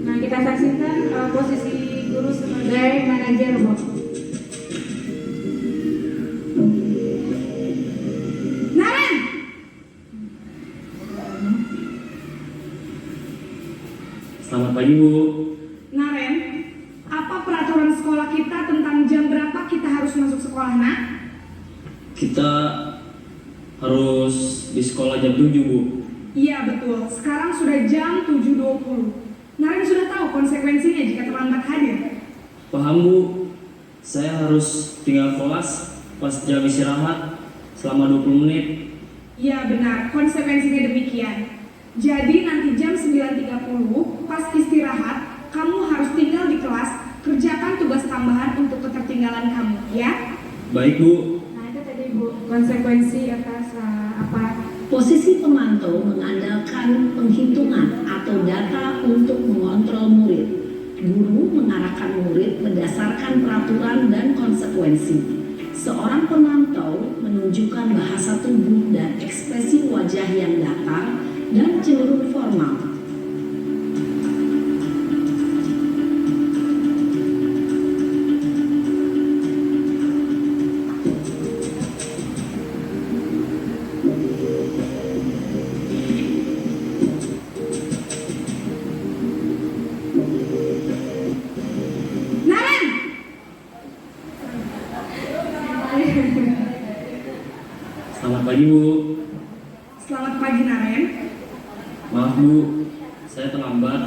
Nah, kita saksikan posisi guru sebagai manajer, Bu. Naren! Selamat pagi Bu. Naren, apa peraturan sekolah kita tentang jam berapa kita harus masuk sekolah, nak? Kita harus di sekolah jam 7 Bu. Iya betul, sekarang sudah jam 7.20. Naren sudah tahu konsekuensinya jika terlambat hadir. Paham Bu, saya harus tinggal kelas pas jam istirahat selama 20 menit. Iya benar, konsekuensinya demikian. Jadi nanti jam 9.30 pas istirahat, kamu harus tinggal di kelas, kerjakan tugas tambahan untuk ketertinggalan kamu, ya? Baik Bu. Nah, itu tadi Bu, konsekuensi atas apa? Posisi pemantau mengandalkan penghitungan atau data untuk mengontrol murid. Guru mengarahkan murid berdasarkan peraturan dan konsekuensi. Seorang pemantau menunjukkan bahasa tubuh dan ekspresi wajah yang datar dan cenderung formal. Naren! Selamat pagi Bu. Selamat pagi Naren. Maaf Bu, saya terlambat.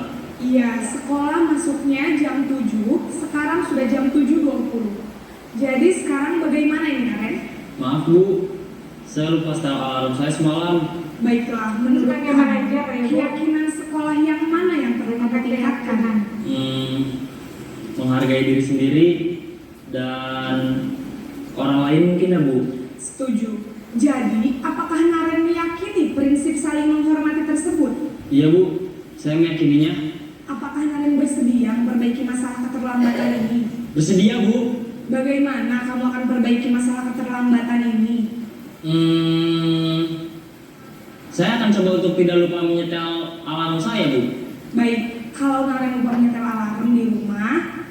Iya, sekolah masuknya jam 7, sekarang sudah jam 7.20. Jadi sekarang bagaimana ini Naren? Maaf Bu, saya lupa setel alarm saya semalam. Baiklah, menurut Sebagai kamu, manajer, ya, Bu. keyakinan sekolah yang mana yang perlu kamu tingkatkan? Menghargai diri sendiri dan orang lain mungkin ya Bu. Setuju. Jadi, apakah Naren meyakini prinsip saling menghormati tersebut? Iya Bu, saya meyakininya. Apakah Naren bersedia memperbaiki masalah keterlambatan ini? Bersedia Bu. Bagaimana kamu akan perbaiki masalah keterlambatan ini? Saya akan coba untuk tidak lupa menyetel alarm saya Bu. Baik, kalau Naren lupa menyetel alarm di rumah,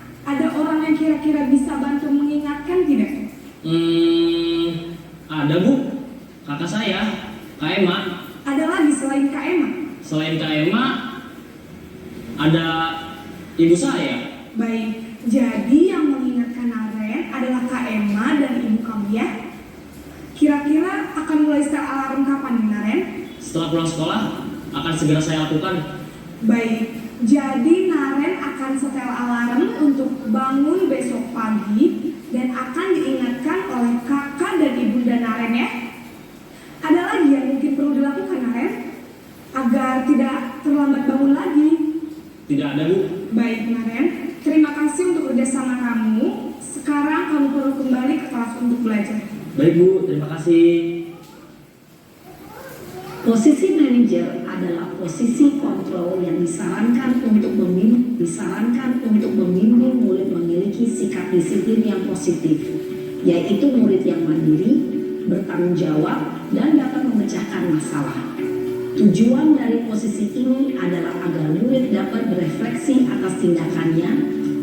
Ada Bu, kakak saya, Kak Emma. Ada lagi selain Kak Emma? Selain Kak Emma, ada ibu saya. Baik, jadi yang mengingatkan Naren adalah Kak Emma dan ibu kamu ya. Kira-kira akan mulai setel alarm kapan nih Naren? Setelah pulang sekolah, akan segera saya lakukan. Baik, jadi Naren akan setel alarm untuk bangun besok pagi dan akan diingatkan oleh kakak dan ibunda Naren ya. Ada lagi yang mungkin perlu dilakukan Naren agar tidak terlambat bangun lagi? Tidak ada Bu. Baik Naren, terima kasih untuk kerjasama kamu. Sekarang kamu perlu kembali ke kelas untuk belajar. Baik Bu, terima kasih. Posisi manajer adalah posisi kontrol yang disarankan untuk membimbing murid memiliki sikap disiplin yang positif, yaitu murid yang mandiri, bertanggung jawab, dan dapat memecahkan masalah. Tujuan dari posisi ini adalah agar murid dapat berefleksi atas tindakannya.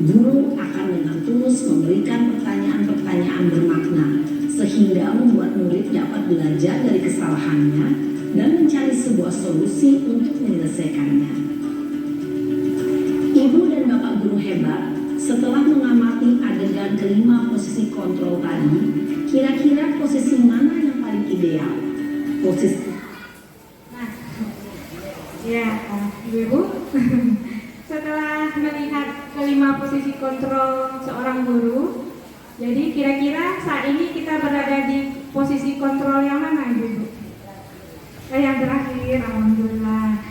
Guru akan dengan tulus memberikan pertanyaan-pertanyaan bermakna, sehingga membuat murid dapat belajar dari kesalahannya dan mencari sebuah solusi untuk menyelesaikannya. Ibu dan bapak guru hebat, setelah mengamati adegan kelima posisi kontrol tadi, kira-kira posisi mana yang paling ideal? Posisi Ya, Ibu, setelah melihat kelima posisi kontrol seorang guru, jadi kira-kira saat ini kita berada di posisi kontrol yang mana, Ibu? Yang terakhir, alhamdulillah.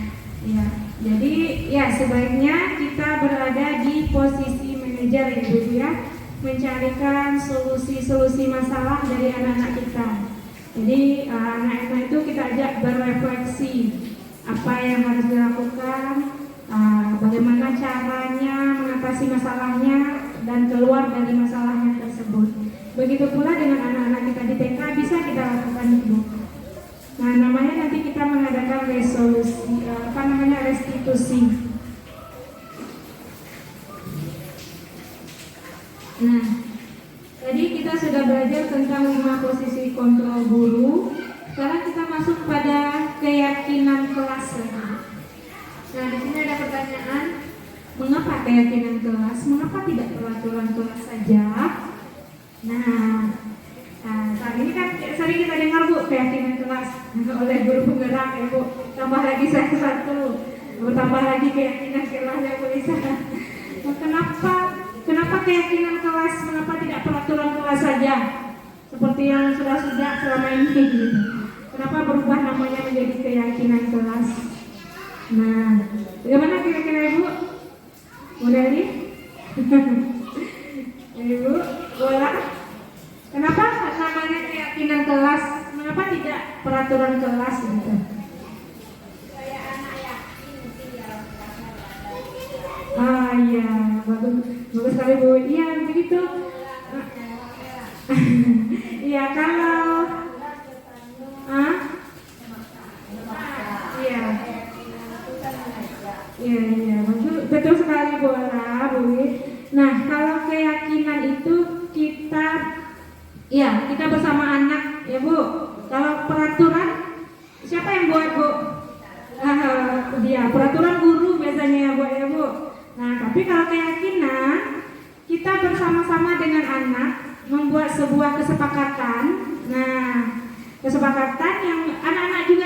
Ya, jadi ya sebaiknya kita berada di posisi manajer, Ibu ya, mencarikan solusi-solusi masalah dari anak-anak kita. Jadi anak-anak itu kita ajak berefleksi apa yang harus dilakukan, bagaimana caranya mengatasi masalahnya dan keluar dari masalahnya tersebut. Begitu pula dengan anak-anak kita di TK bisa kita lakukan itu. Nah, namanya nanti kita mengadakan restitusi. Nah, tadi kita sudah belajar tentang 5 posisi kontrol guru. Sekarang kita masuk pada keyakinan kelas. Nah, di sini ada pertanyaan, mengapa keyakinan kelas? Mengapa tidak peraturan kelas saja? Nah, saat ini kan sering kita dengar Bu, keyakinan kelas oleh guru penggerak ya Bu. Tambah lagi satu, bertambah lagi keyakinan kelas ya Bu Lisa. Nah, kenapa keyakinan kelas? Mengapa tidak peraturan kelas saja? Seperti yang sudah selama ini gitu. Kenapa berubah namanya menjadi keyakinan kelas? Nah, bagaimana kira-kira Ibu? Udah nih? Ibu, boleh? Kenapa namanya keyakinan kelas? Mengapa tidak peraturan kelas gitu? Ah iya, bagus sekali Bu. Iya begitu. Iya kalau Iya, betul sekali Bu Ara, Bu. Nah, kalau keyakinan itu kita bersama anak ya Bu. Kalau peraturan siapa yang buat Bu? Dia peraturan guru biasanya ya Bu. Nah, tapi kalau keyakinan kita bersama-sama dengan anak membuat sebuah kesepakatan. Nah, kesepakatan yang anak-anak juga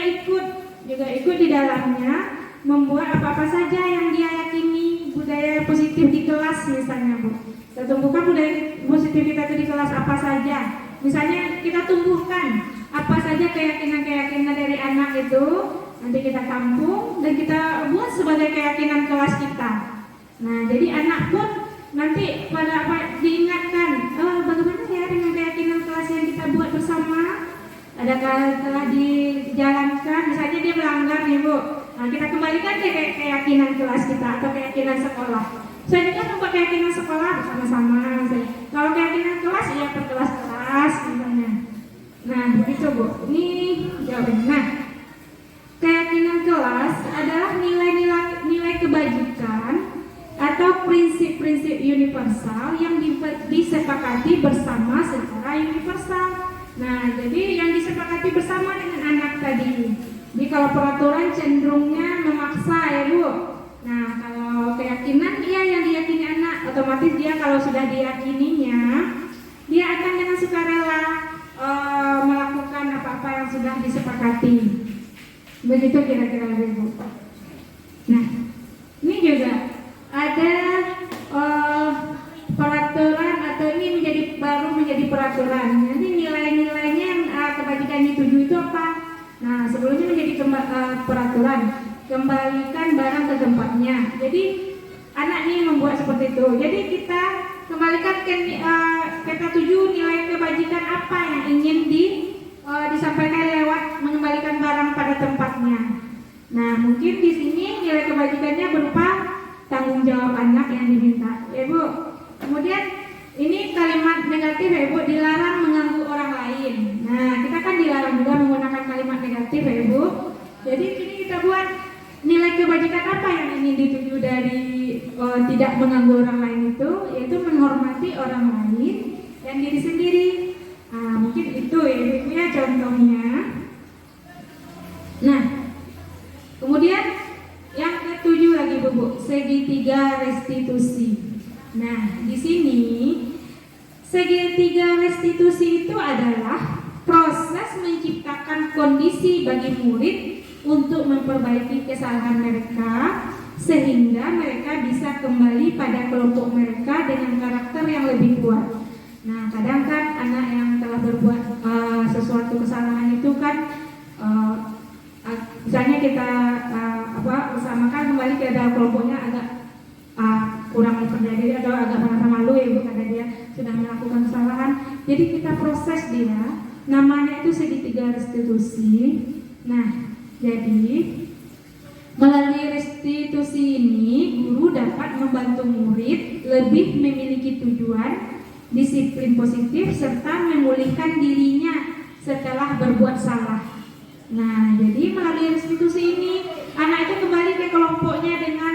ikut di dalamnya, membuat apa-apa saja yang dia yakini budaya positif di kelas misalnya Bu. Kita tumbuhkan budaya positif kita itu di kelas apa saja. Misalnya kita tumbuhkan apa saja keyakinan-keyakinan dari anak itu, nanti kita tampung dan kita buat sebagai keyakinan kelas kita. Nah, jadi anak pun nanti diingatkan, bagaimana ya dengan keyakinan kelas yang kita buat bersama? Adakah telah dijalankan? Misalnya dia melanggar nih Bu. Nah, kita kembalikan ke keyakinan kelas kita atau keyakinan sekolah. Saya juga membuat keyakinan sekolah bersama-sama. Kalau keyakinan kelas ya per kelas-kelas misalnya. Nah, begitu Bu. Ini jawabannya. Nah, keyakinan kelas adalah nilai kebajikan atau prinsip-prinsip universal yang disepakati bersama secara universal. Nah, jadi yang disepakati bersama dengan anak tadi. Jadi kalau peraturan cenderungnya memaksa ya Bu. Nah, kalau keyakinan yang diyakini anak, otomatis dia kalau sudah diyakininya, dia akan dengan sukarela melakukan apa-apa yang sudah disepakati. Begitu kira-kira Bu. Nah, ini juga ada peraturan atau ini baru menjadi peraturan. Nanti nilai-nilainya kebajikan dituju itu apa? Nah, sebelumnya menjadi peraturan, kembalikan barang ke tempatnya. Jadi anak ini membuat seperti itu. Jadi kita kembalikan kita tuju nilai kebajikan apa yang ingin disampaikan lewat mengembalikan barang pada tempatnya. Nah, mungkin di sini nilai kebajikannya berupa tanggung jawab anak yang diminta, ya Bu. Kemudian ini kalimat negatif ya Bu, dilarang mengganggu orang lain. Nah, kita kan dilarang juga menggunakan kalimat negatif ya Bu. Jadi ini kita buat nilai kebajikan apa yang ingin dituju dari tidak mengganggu orang lain itu, yaitu menghormati orang lain dan diri sendiri. Nah, mungkin itu ya contohnya. Nah, kemudian yang ketujuh lagi Bu, segitiga restitusi. Nah, di sini segitiga restitusi itu adalah proses menciptakan kondisi bagi murid untuk memperbaiki kesalahan mereka sehingga mereka bisa kembali pada kelompok mereka dengan karakter yang lebih kuat. Nah, kadang kan anak yang telah berbuat sesuatu kesalahan itu kan misalnya kita bersamakan kembali ke dalam kelompoknya agak kurang terjadi atau agak merasa malu ya Bu karena dia sudah melakukan kesalahan. Jadi kita proses dia, namanya itu segitiga restitusi. Nah, jadi melalui restitusi ini guru dapat membantu murid lebih memiliki tujuan, disiplin positif serta memulihkan dirinya setelah berbuat salah. Nah, jadi melalui restitusi ini anak itu kembali ke kelompoknya dengan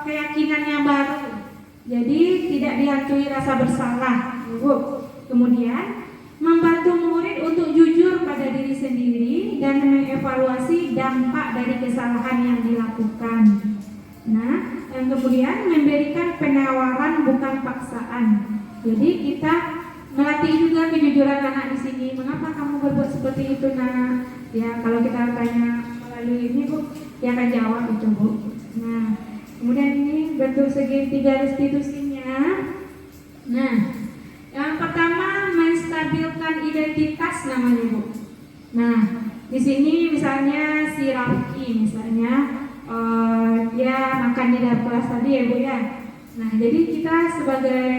keyakinan yang baru. Jadi tidak dihantui rasa bersalah, Bu. Kemudian membantu murid untuk jujur pada diri sendiri dan mengevaluasi dampak dari kesalahan yang dilakukan. Nah, yang kemudian memberikan penawaran bukan paksaan. Jadi kita melatih juga kejujuran anak di sini. Mengapa kamu berbuat seperti itu, Nak? Ya, kalau kita tanya melalui ini Bu, dia akan jawab itu Bu. Nah, kemudian ini bentuk segitiga restitusinya. Nah, yang pertama menstabilkan identitas namanya Bu. Nah, di sini misalnya si Rafki misalnya dia makan di dalam kelas tadi ya Bu ya. Nah, jadi kita sebagai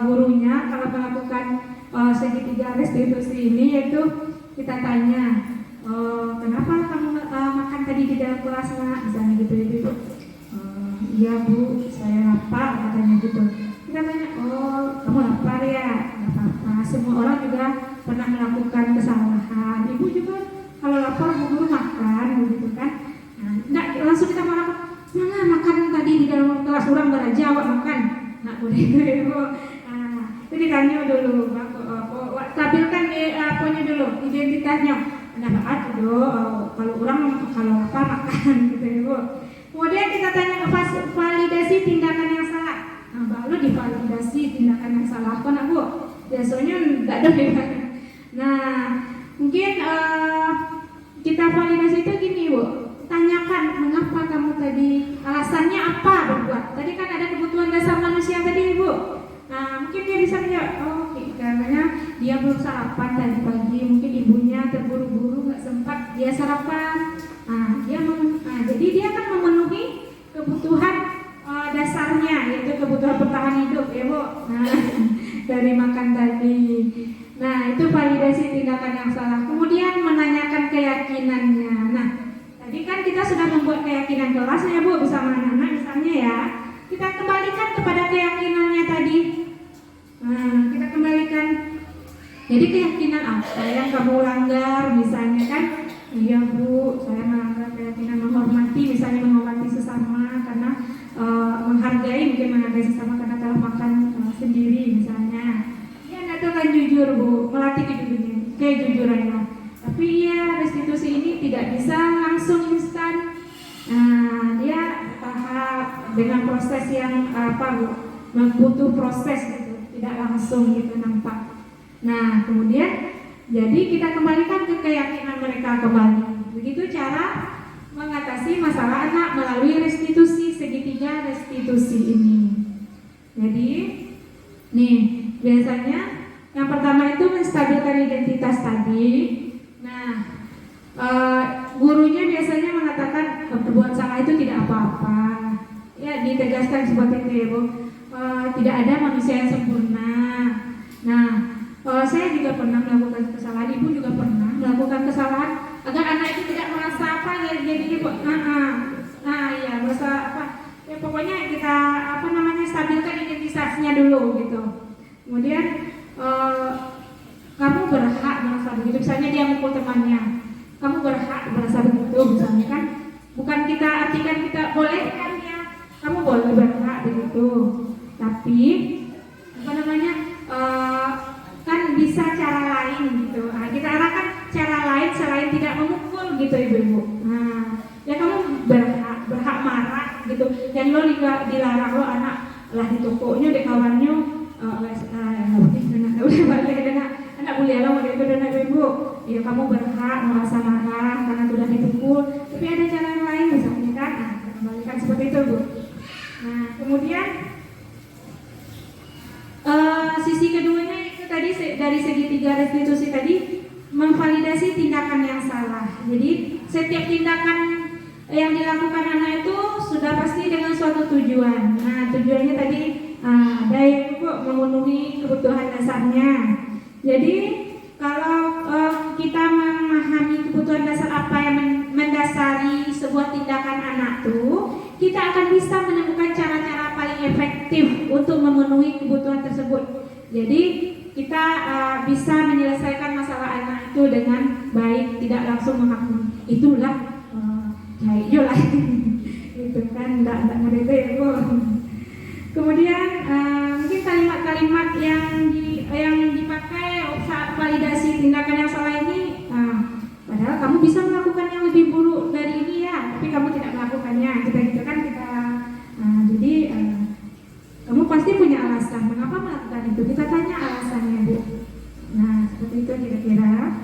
gurunya kalau melakukan segitiga restitusi ini yaitu kita tanya kenapa kamu makan tadi di dalam kelas Nak, misalnya gitu ya Bu. Iya Bu, saya lapar katanya gitu. Kita tanya, oh kamu lapar ya, nggak apa-apa. Semua orang juga pernah melakukan kesalahan. Ibu juga kalau lapar guru makan, begitu kan? Nah, nggak langsung kita malah mana makan tadi di dalam kelas orang berjawab makan, nggak boleh Ibu. Nah, itu ditanya dulu, tampilkan apanya dulu, identitasnya. Nah, kalau orang kalau lapar makan gitu Ibu. Kemudian kita tanya validasi tindakan yang salah. Nah, baru divalidasi tindakan yang salah apa Bu? Biasanya nggak ada ya. Nah, mungkin kita validasi itu gini Bu. Tanyakan mengapa kamu tadi, alasannya apa berbuat. Tadi kan ada kebutuhan dasar manusia tadi Ibu. Nah, mungkin dia bisa menjawab, oh karena dia belum sarapan tadi pagi, mungkin ibunya terburu-buru nggak sempat dia sarapan. Nah, jadi dia akan memenuhi kebutuhan dasarnya, yaitu kebutuhan bertahan hidup ya Bu. Nah, dari makan tadi. Nah, itu validasi tindakan yang salah. Kemudian menanyakan keyakinannya. Nah, tadi kan kita sudah membuat keyakinan kelas ya Bu bersama anak-anak misalnya ya. Kita kembalikan kepada keyakinannya tadi. Nah, kita kembalikan. Jadi keyakinan apa yang kamu langgar misalnya kan? Iya Bu, saya melanggar keyakinan menghormati, misalnya menghormati sesama karena menghargai sesama karena telah makan sendiri misalnya. sejujurannya. Tapi ya restitusi ini tidak bisa langsung instan. Dia dengan proses yang butuh proses gitu, tidak langsung gitu nampak. Nah kemudian jadi kita kembalikan ke keyakinan mereka kembali. Begitu cara mengatasi masalah anak melalui restitusi, segitiga restitusi ini. Jadi nih biasanya yang pertama itu menstabilkan identitas tadi. Nah gurunya biasanya mengatakan perbuatan salah itu tidak apa-apa. Ya ditegaskan seperti itu, tidak ada manusia yang sempurna. Nah saya juga pernah melakukan kesalahan, ibu juga pernah melakukan kesalahan, agar anak itu tidak merasa apa jadi ya merasa apa ya pokoknya kita stabilkan identitasnya dulu gitu. Kemudian kamu berhak merasa begitu, misalnya dia mukul temannya, kamu berhak merasa begitu misalnya kan, bukan kita artikan kita boleh kan ya, kamu boleh berhak begitu, tapi kan bisa cara lain gitu. Kita arahkan cara lain selain tidak memukul gitu ibu-ibu. Ya kamu berhak marah gitu, dan lo dilarang lo anak lah di tokonya dek kawannya udah balik anak kuliah lo udah anak ibu. Ya kamu berhak merasa marah karena sudah dipukul, tapi ada cara lain misalnya kan. Kembalikan seperti itu bu. Nah kemudian sisi keduanya itu tadi dari segitiga restitusi tadi, memvalidasi tindakan yang salah. Jadi setiap tindakan yang dilakukan anak itu sudah pasti dengan suatu tujuan. Nah tujuannya tadi ada yang memenuhi kebutuhan dasarnya. Jadi kalau kita memahami kebutuhan dasar apa yang mendasari sebuah tindakan anak tuh, kita akan bisa menemukan cara-cara paling efektif untuk memenuhi kebutuhan tersebut. Jadi kita bisa menyelesaikan masalah anak itu dengan baik, tidak langsung menghakimi. Itulah jahil lah, itu kan tidak ngerti ya bu. Kemudian mungkin kalimat-kalimat yang dipakai saat validasi tindakan yang salah ini, padahal kamu bisa melakukan yang lebih buruk dari ini ya, tapi kamu tidak melakukannya. Kita kan jadi kamu pasti punya alasan mengapa melakukan itu. Kita tanya alasannya bu. Nah seperti itu kira-kira.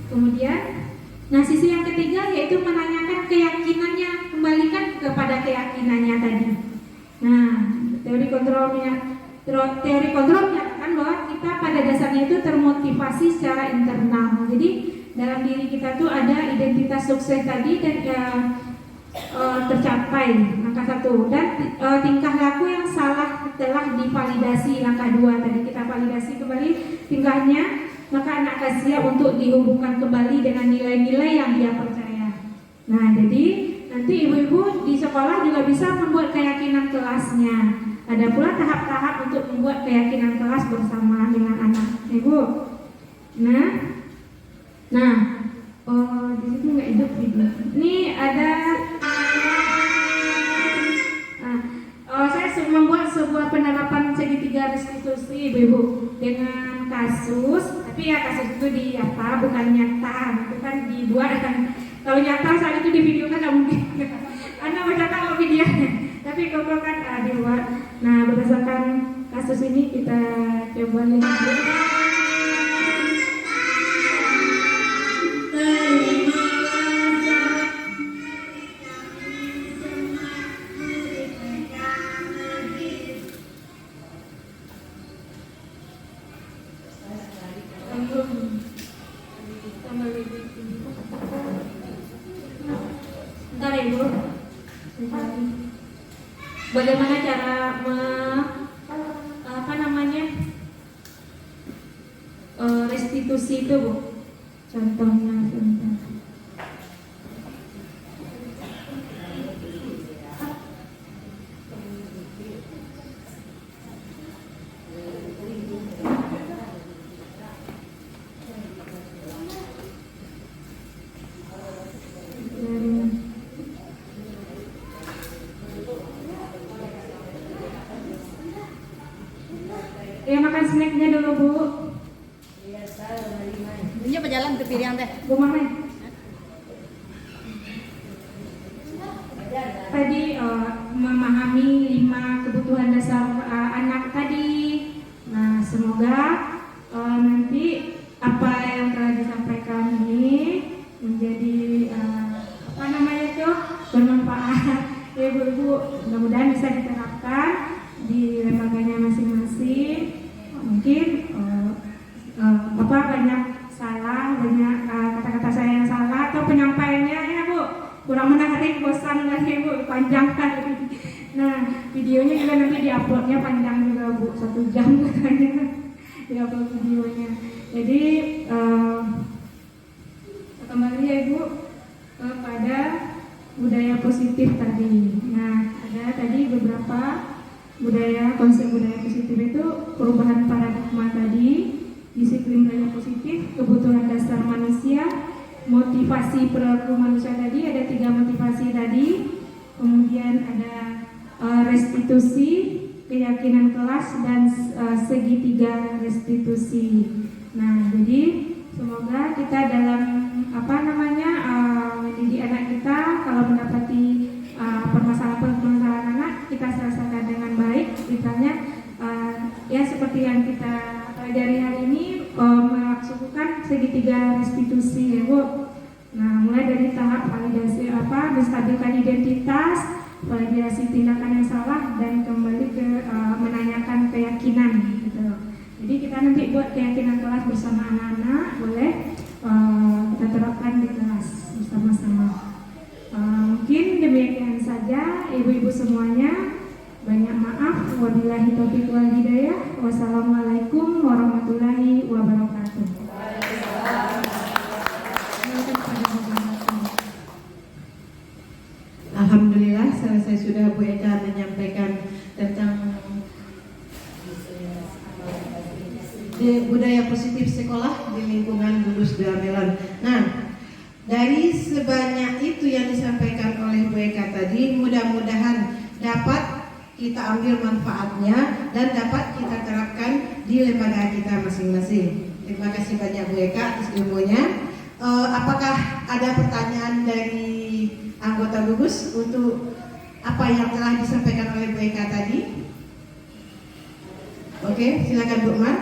Kemudian sisi yang ketiga yaitu menanyakan keyakinannya, kembalikan kepada keyakinannya tadi. Nah teori kontrol menyatakan bahwa kita pada dasarnya itu termotivasi secara internal. Jadi dalam diri kita tuh ada identitas sukses tadi dan tercapai langkah 1, dan tingkah laku yang salah telah divalidasi langkah 2 tadi, kita validasi kembali tingkahnya, maka anak akan siap untuk dihubungkan kembali dengan nilai-nilai yang dia percaya. Nah jadi nanti ibu-ibu di sekolah juga bisa membuat keyakinan kelasnya. Ada pula tahap-tahap untuk membuat keyakinan kelas bersama dengan anak ibu. Di situ nggak hidup video. Ini ada saya membuat sebuah penerapan segitiga restitusi ibu-ibu dengan kasus, tapi ya kasus itu bukan nyata, itu kan dibuat kan. Kalau nyata saat itu di video kan nggak mungkin. Anak baca kalau videonya, tapi kalau kan dibuat. Nah berdasarkan kasus ini kita coba lihat. Bagaimana cara restitusi itu bu? Contohnya sebentar. Ya makan snacknya dulu bu. Ini apa jalan ke Piriang teh? Gimana? Tadi memahami 5 kebutuhan dasar anak tadi. Nah, semoga nanti apa yang telah disampaikan ini menjadi apa namanya itu bermanfaat ya ibu-ibu. Mudah-mudahan bisa diterapkan di lembaganya masing-masing. Mungkin banyak salah, banyak kata-kata saya yang salah atau penyampaiannya ya bu kurang menarik, bosan kan ya bu, panjangkan. Nah, videonya juga nanti diuploadnya panjang juga bu, 1 jam katanya diupload videonya. Jadi kembali ya ibu kepada budaya positif tadi. Nah, ada tadi beberapa konsep budaya positif itu perubahan paradigma tadi, disiplin budaya positif, kebutuhan dasar manusia, motivasi perilaku manusia tadi, ada 3 motivasi tadi, kemudian ada restitusi, keyakinan kelas, dan segitiga restitusi. Nah, jadi semoga kita dalam mendidik anak kita, kalau mendapati permasalahan anak, kita selesaikan dengan baik. Misalnya ya seperti yang kita pelajari hari ini, melakukan segitiga restitusi ya bu. Nah, mulai dari tahap validasi menstabilkan identitas, validasi tindakan yang salah, dan kembali ke menanyakan keyakinan gitu. Jadi kita nanti buat keyakinan kelas bersama anak-anak, boleh kita terapkan di kelas bersama-sama. Mungkin demikian saja ibu-ibu semuanya. Banyak maaf. Wabillahi taufiq wal hidayah. Wassalamualaikum warahmatullahi wabarakatuh. Alhamdulillah, selesai sudah Bu Eka menyampaikan tentang budaya positif sekolah di lingkungan Lulus Gamelan. Nah, dari sebanyak itu yang disampaikan oleh Bu Eka tadi, mudah-mudahan dapat kita ambil manfaatnya dan dapat kita terapkan di lembaga kita masing-masing. Terima kasih banyak Bu Eka atas ilmunya. Apakah ada pertanyaan dari anggota gugus untuk apa yang telah disampaikan oleh Bu Eka tadi? Oke, silakan Bu Mar.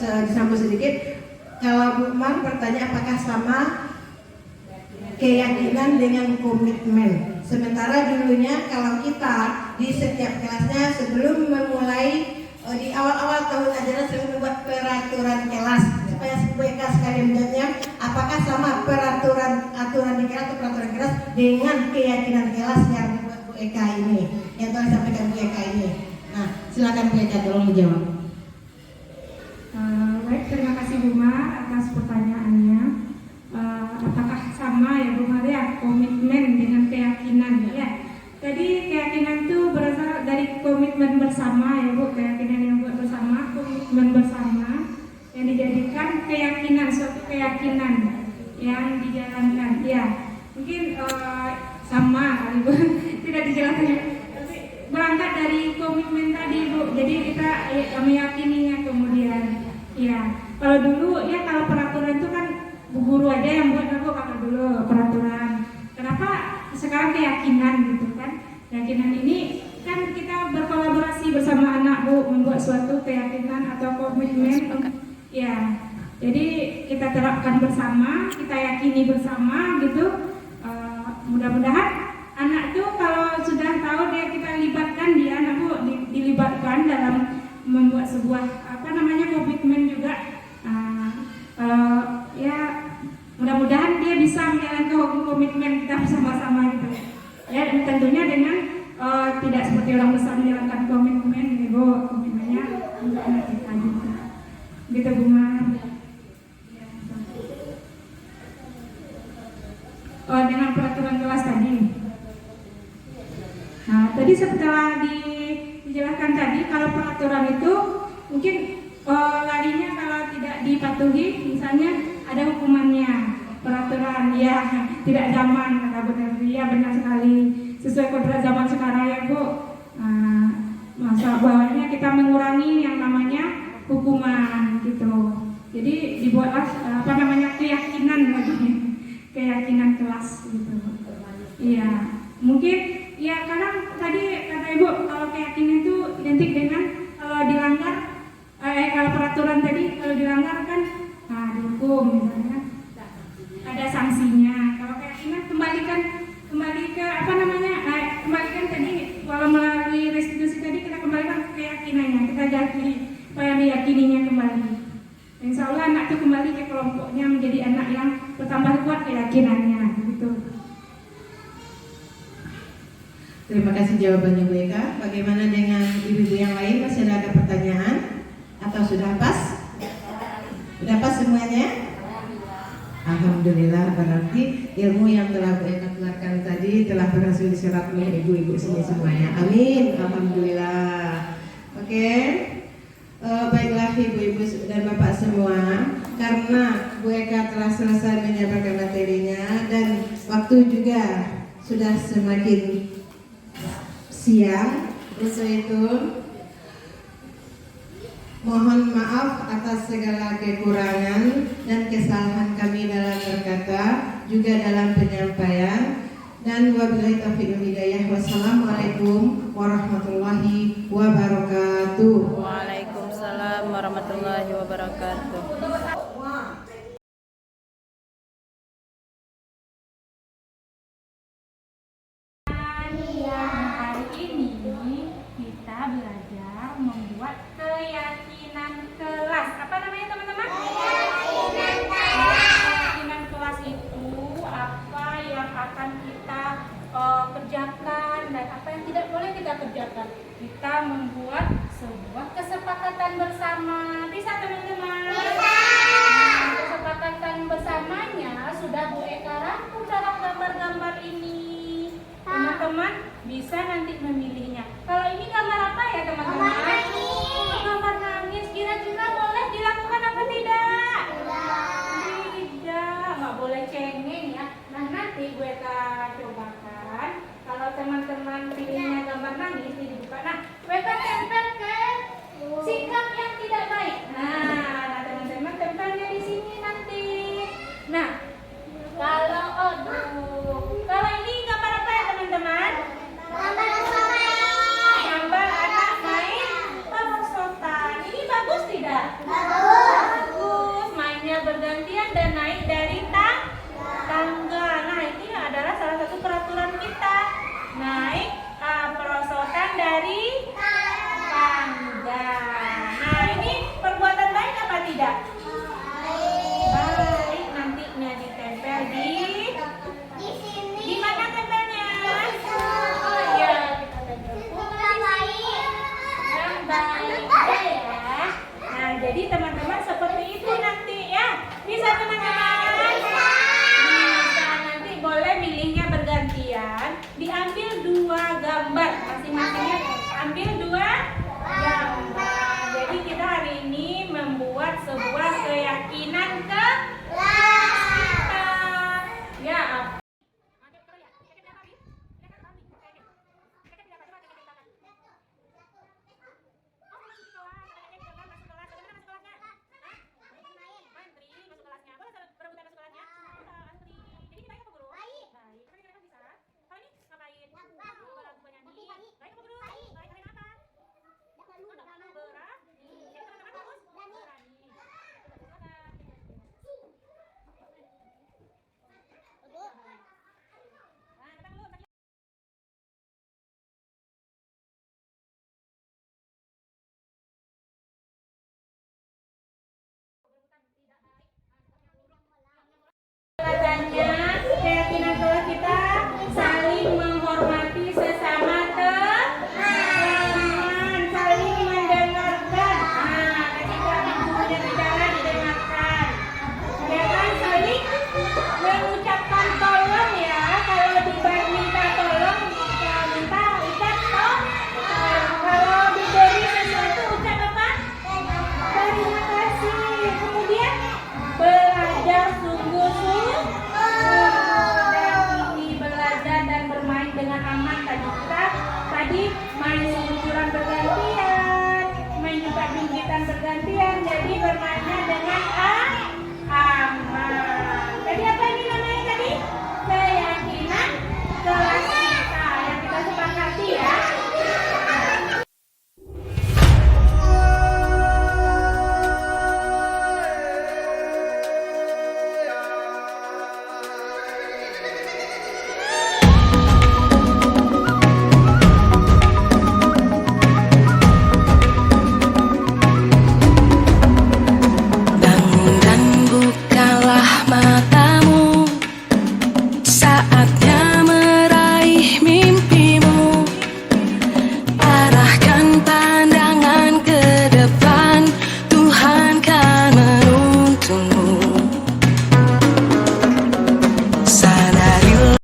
Disambung sedikit. Kalau Bu Mar bertanya apakah sama keyakinan dengan komitmen. Sementara dulunya kalau kita di setiap kelasnya sebelum memulai di awal-awal tahun ajaran selalu membuat peraturan kelas supaya mereka sekalian menjawabnya apakah sama aturan di kelas atau peraturan kelas dengan keyakinan kelas yang dibuat Bu Eka ini, yang telah disampaikan Bu Eka ini. Nah, silakan Bu Eka tolong dijawab. Baik, terima kasih Bu Mar atas pertanyaannya. Apakah sama ya Bu Mar ya, komitmen dengan keyakinan ya? Tadi keyakinan itu berasal dari komitmen bersama ya Bu, keyakinan yang buat bersama, komitmen bersama yang dijadikan keyakinan, suatu keyakinan yang dijalankan. Ya, mungkin sama kali Bu, tidak dijelaskan. Berangkat dari komitmen tadi Bu, jadi kita meyakininya kemudian. Ya, kalau dulu ya kalau peraturan itu kan Bu guru aja yang buat, aku kakak dulu peraturan. Kenapa sekarang keyakinan gitu kan? Keyakinan ini kan kita berkolaborasi bersama anak Bu, membuat suatu keyakinan atau komitmen. Ya, jadi kita terapkan bersama, kita yakini bersama gitu. Mudah-mudahan anak tuh kalau sudah tahu kita libatkan dia, anak Bu dilibatkan dalam membuat sebuah komitmen juga. Ya mudah-mudahan dia bisa menjalankan komitmen kita bersama-sama gitu. Ya, tentunya dengan tidak seperti orang besar menjalankan komitmen gitu, komitmennya untuk anak kita juga. Gitu Bu Mar. Dengan peraturan kelas tadi. Nah, tadi setelah dijelaskan tadi kalau peraturan itu mungkin larinya kalau tidak dipatuhi, misalnya ada hukumannya. Peraturan ya tidak zaman, kata benar, ya benar sekali. sesuai kodrat zaman sekarang ya Bu. Masa bahwanya kita mengurangi yang namanya hukuman gitu. Jadi dibuatlah keyakinan lagi, keyakinan kelas gitu. Iya, mungkin ya karena tadi kata Ibu kalau keyakinan itu identik dengan kalau dilanggar, kalau peraturan tadi kalau dilanggar kan dihukum misalnya, ada sanksinya. Kalau keyakinan kembalikan kembalikan tadi kalau melalui restitusi tadi kita kembalikan ke keyakinannya, kita yakini supaya meyakininya kembali. Insya Allah anak itu kembali ke kelompoknya menjadi anak yang bertambah kuat keyakinannya gitu. Terima kasih jawabannya Bu Eka. Bagaimana dengan ibu-ibu yang lain? Masih ada pertanyaan? Atau sudah pas? Sudah pas semuanya? Alhamdulillah, berarti ilmu yang telah Bu Eka keluarkan tadi telah berhasil diserap oleh ibu-ibu semuanya. Amin. Alhamdulillah. Oke. Baiklah ibu-ibu dan bapak semua, karena Bu Eka telah selesai menyampaikan materinya dan waktu juga sudah semakin siang, untuk itu mohon maaf atas segala kekurangan dan kesalahan kami dalam berkata, juga dalam penyampaian. Dan wabillahi taufiq wal hidayah. Wassalamualaikum warahmatullahi wabarakatuh. Waalaikumsalam warahmatullahi wabarakatuh. Hari ini kita belajar membuat keyakinan kelas. Apa namanya teman-teman? Keyakinan kelas itu apa yang akan kita kerjakan dan apa yang tidak boleh kita kerjakan. Kita membuat sebuah kesepakatan bersama. Bisa teman-teman? Kesepakatan bersamanya sudah Bu Eka rangkum dalam gambar-gambar ini. Teman-teman bisa nanti memilihnya. Kalau ini gambar apa ya teman-teman? Gambar nangis. Kira-kira boleh dilakukan apa tidak? Tidak, nggak boleh cengeng ya. Nah nanti gue akan cobakan. Kalau teman-teman pilihnya gambar nangis, dibuka. Nah, gue akan tempel ke sikap yang tidak baik. Nah,